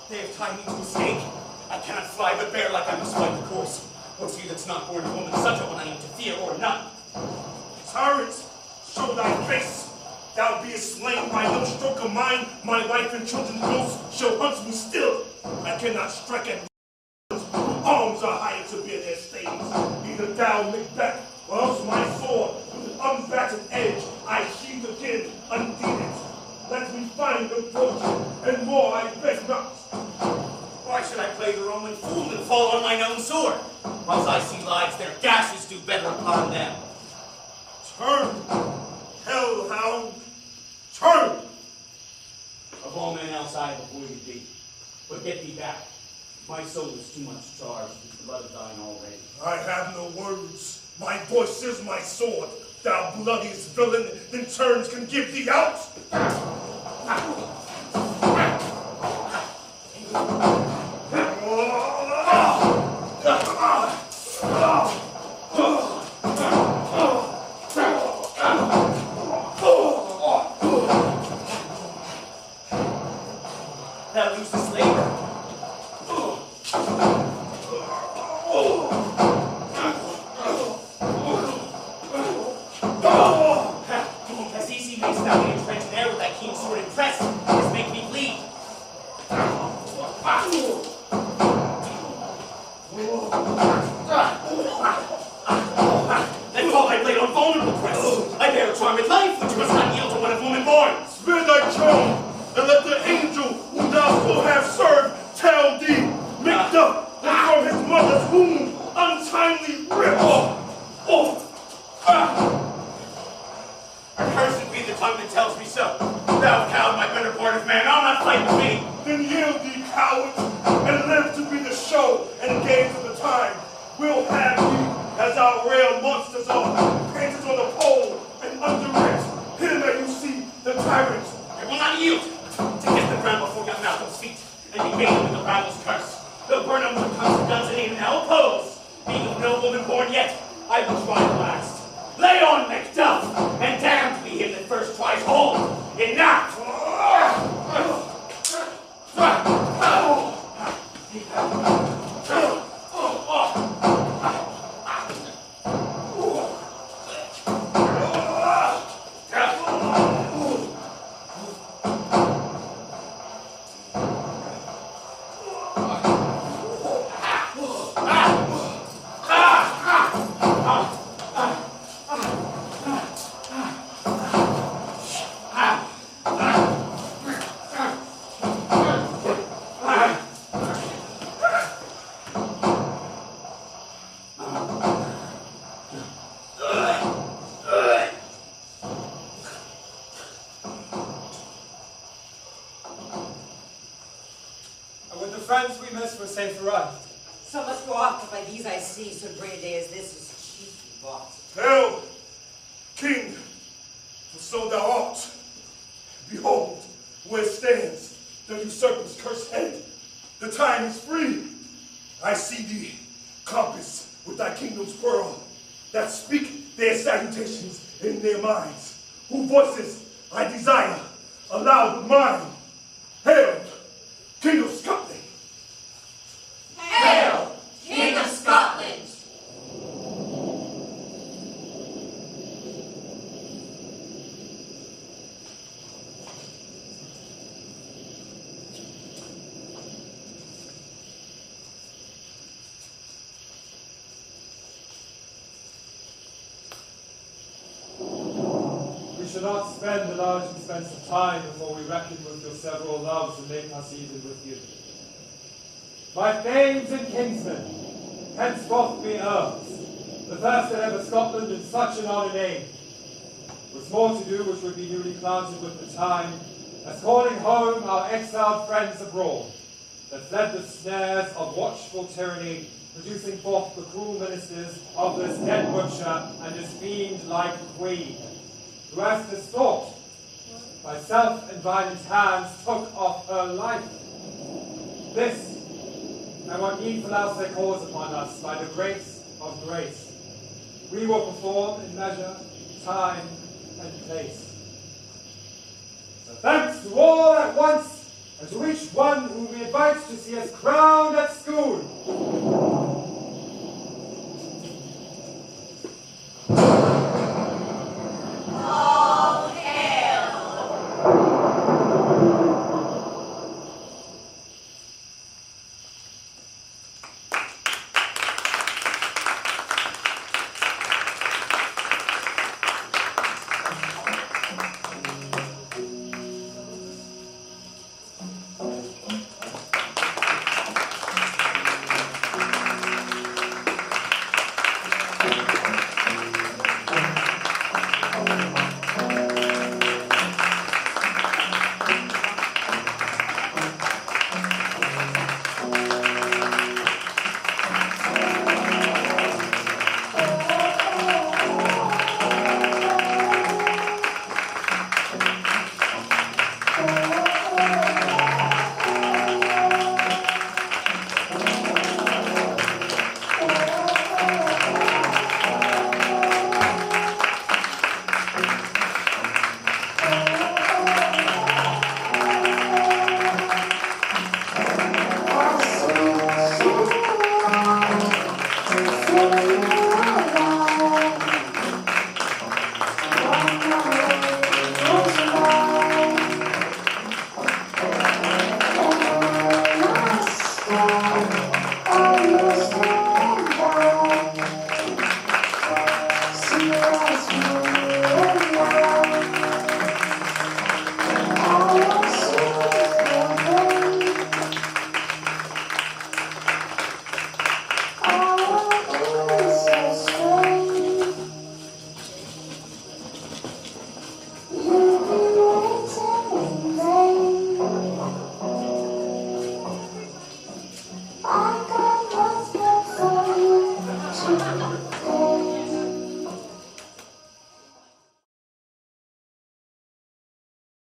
They have tied me to a stake. I cannot fly but bear like I must fight the course. What's he that's not born a woman, such a one I am to fear or none. Tyrant, show thy face. Thou beest slain by no stroke of mine. My wife and children's ghosts shall hunt me still. I cannot strike at whose arms are higher to bear their stains. Either thou, Macbeth, or else my sword, with an unbattered edge, I sheathe again, undeeded. Let me find the fortune, and more I beg not. Why should I play the Roman fool and fall on mine own sword? Whilst I see lives, their gashes do better upon them. Turn, hellhound, turn! Of all men else I have avoided thee, but get thee back. My soul is too much charged with the blood of thine already. I have no words. My voice is my sword. Thou bloodiest villain, in turns can give thee out. Thou losest labor. As easy makes thou me entrench there with thy keen sword and press, as make me bleed. Then fall thy blade on vulnerable breast. I bear a charmed life, which must not yield to one of woman born. Spare thy charm, and let the angel whom thou wilt have served tell thee, Macbeth was from his mother's womb, untimely ripped. Accursed be the tongue that tells me so. Thou cowed, my better born of man, I'll not fight with thee. Then yield thee, coward, and live to be the show and games of the time. We'll have thee as our rail monsters are, painted on the pole and under it. Him that you see, the tyrant. I will not yield to kiss the ground before young Malcolm's feet and be made with the rival's curse. Though Burnham would come to guns and aim now oppose, being of no woman born yet, I will try the last. Lay on, Macduff, and damned be him that first tries hold. Enough! friends we miss were safe arrived. So must go off, but by these I see so great a day as this is chiefly bought. Hail, King, for so thou art. Behold, where stands the usurper's cursed head. The time is free. I see thee compassed with thy kingdom's pearl, that speak their salutations in their minds, whose voices I desire aloud with mine. Hail, King of Scotland! Hail, King of Scotland! We shall not spend a large expense of time before we reckon with your several loves and make us even with you. My thanes and kinsmen, henceforth be earls, the first that ever Scotland in such an honour named, with more to do which would be newly planted with the time, as calling home our exiled friends abroad, that fled the snares of watchful tyranny, producing forth the cruel ministers of this dead butcher and his fiend-like queen, who as 'tis thought, by self and violent hands took off her life. This, and what needful else they cause upon us by the grace of grace, we will perform in measure, time, and place. So thanks to all at once, and to each one whom we invite to see us crowned at school. Thank you.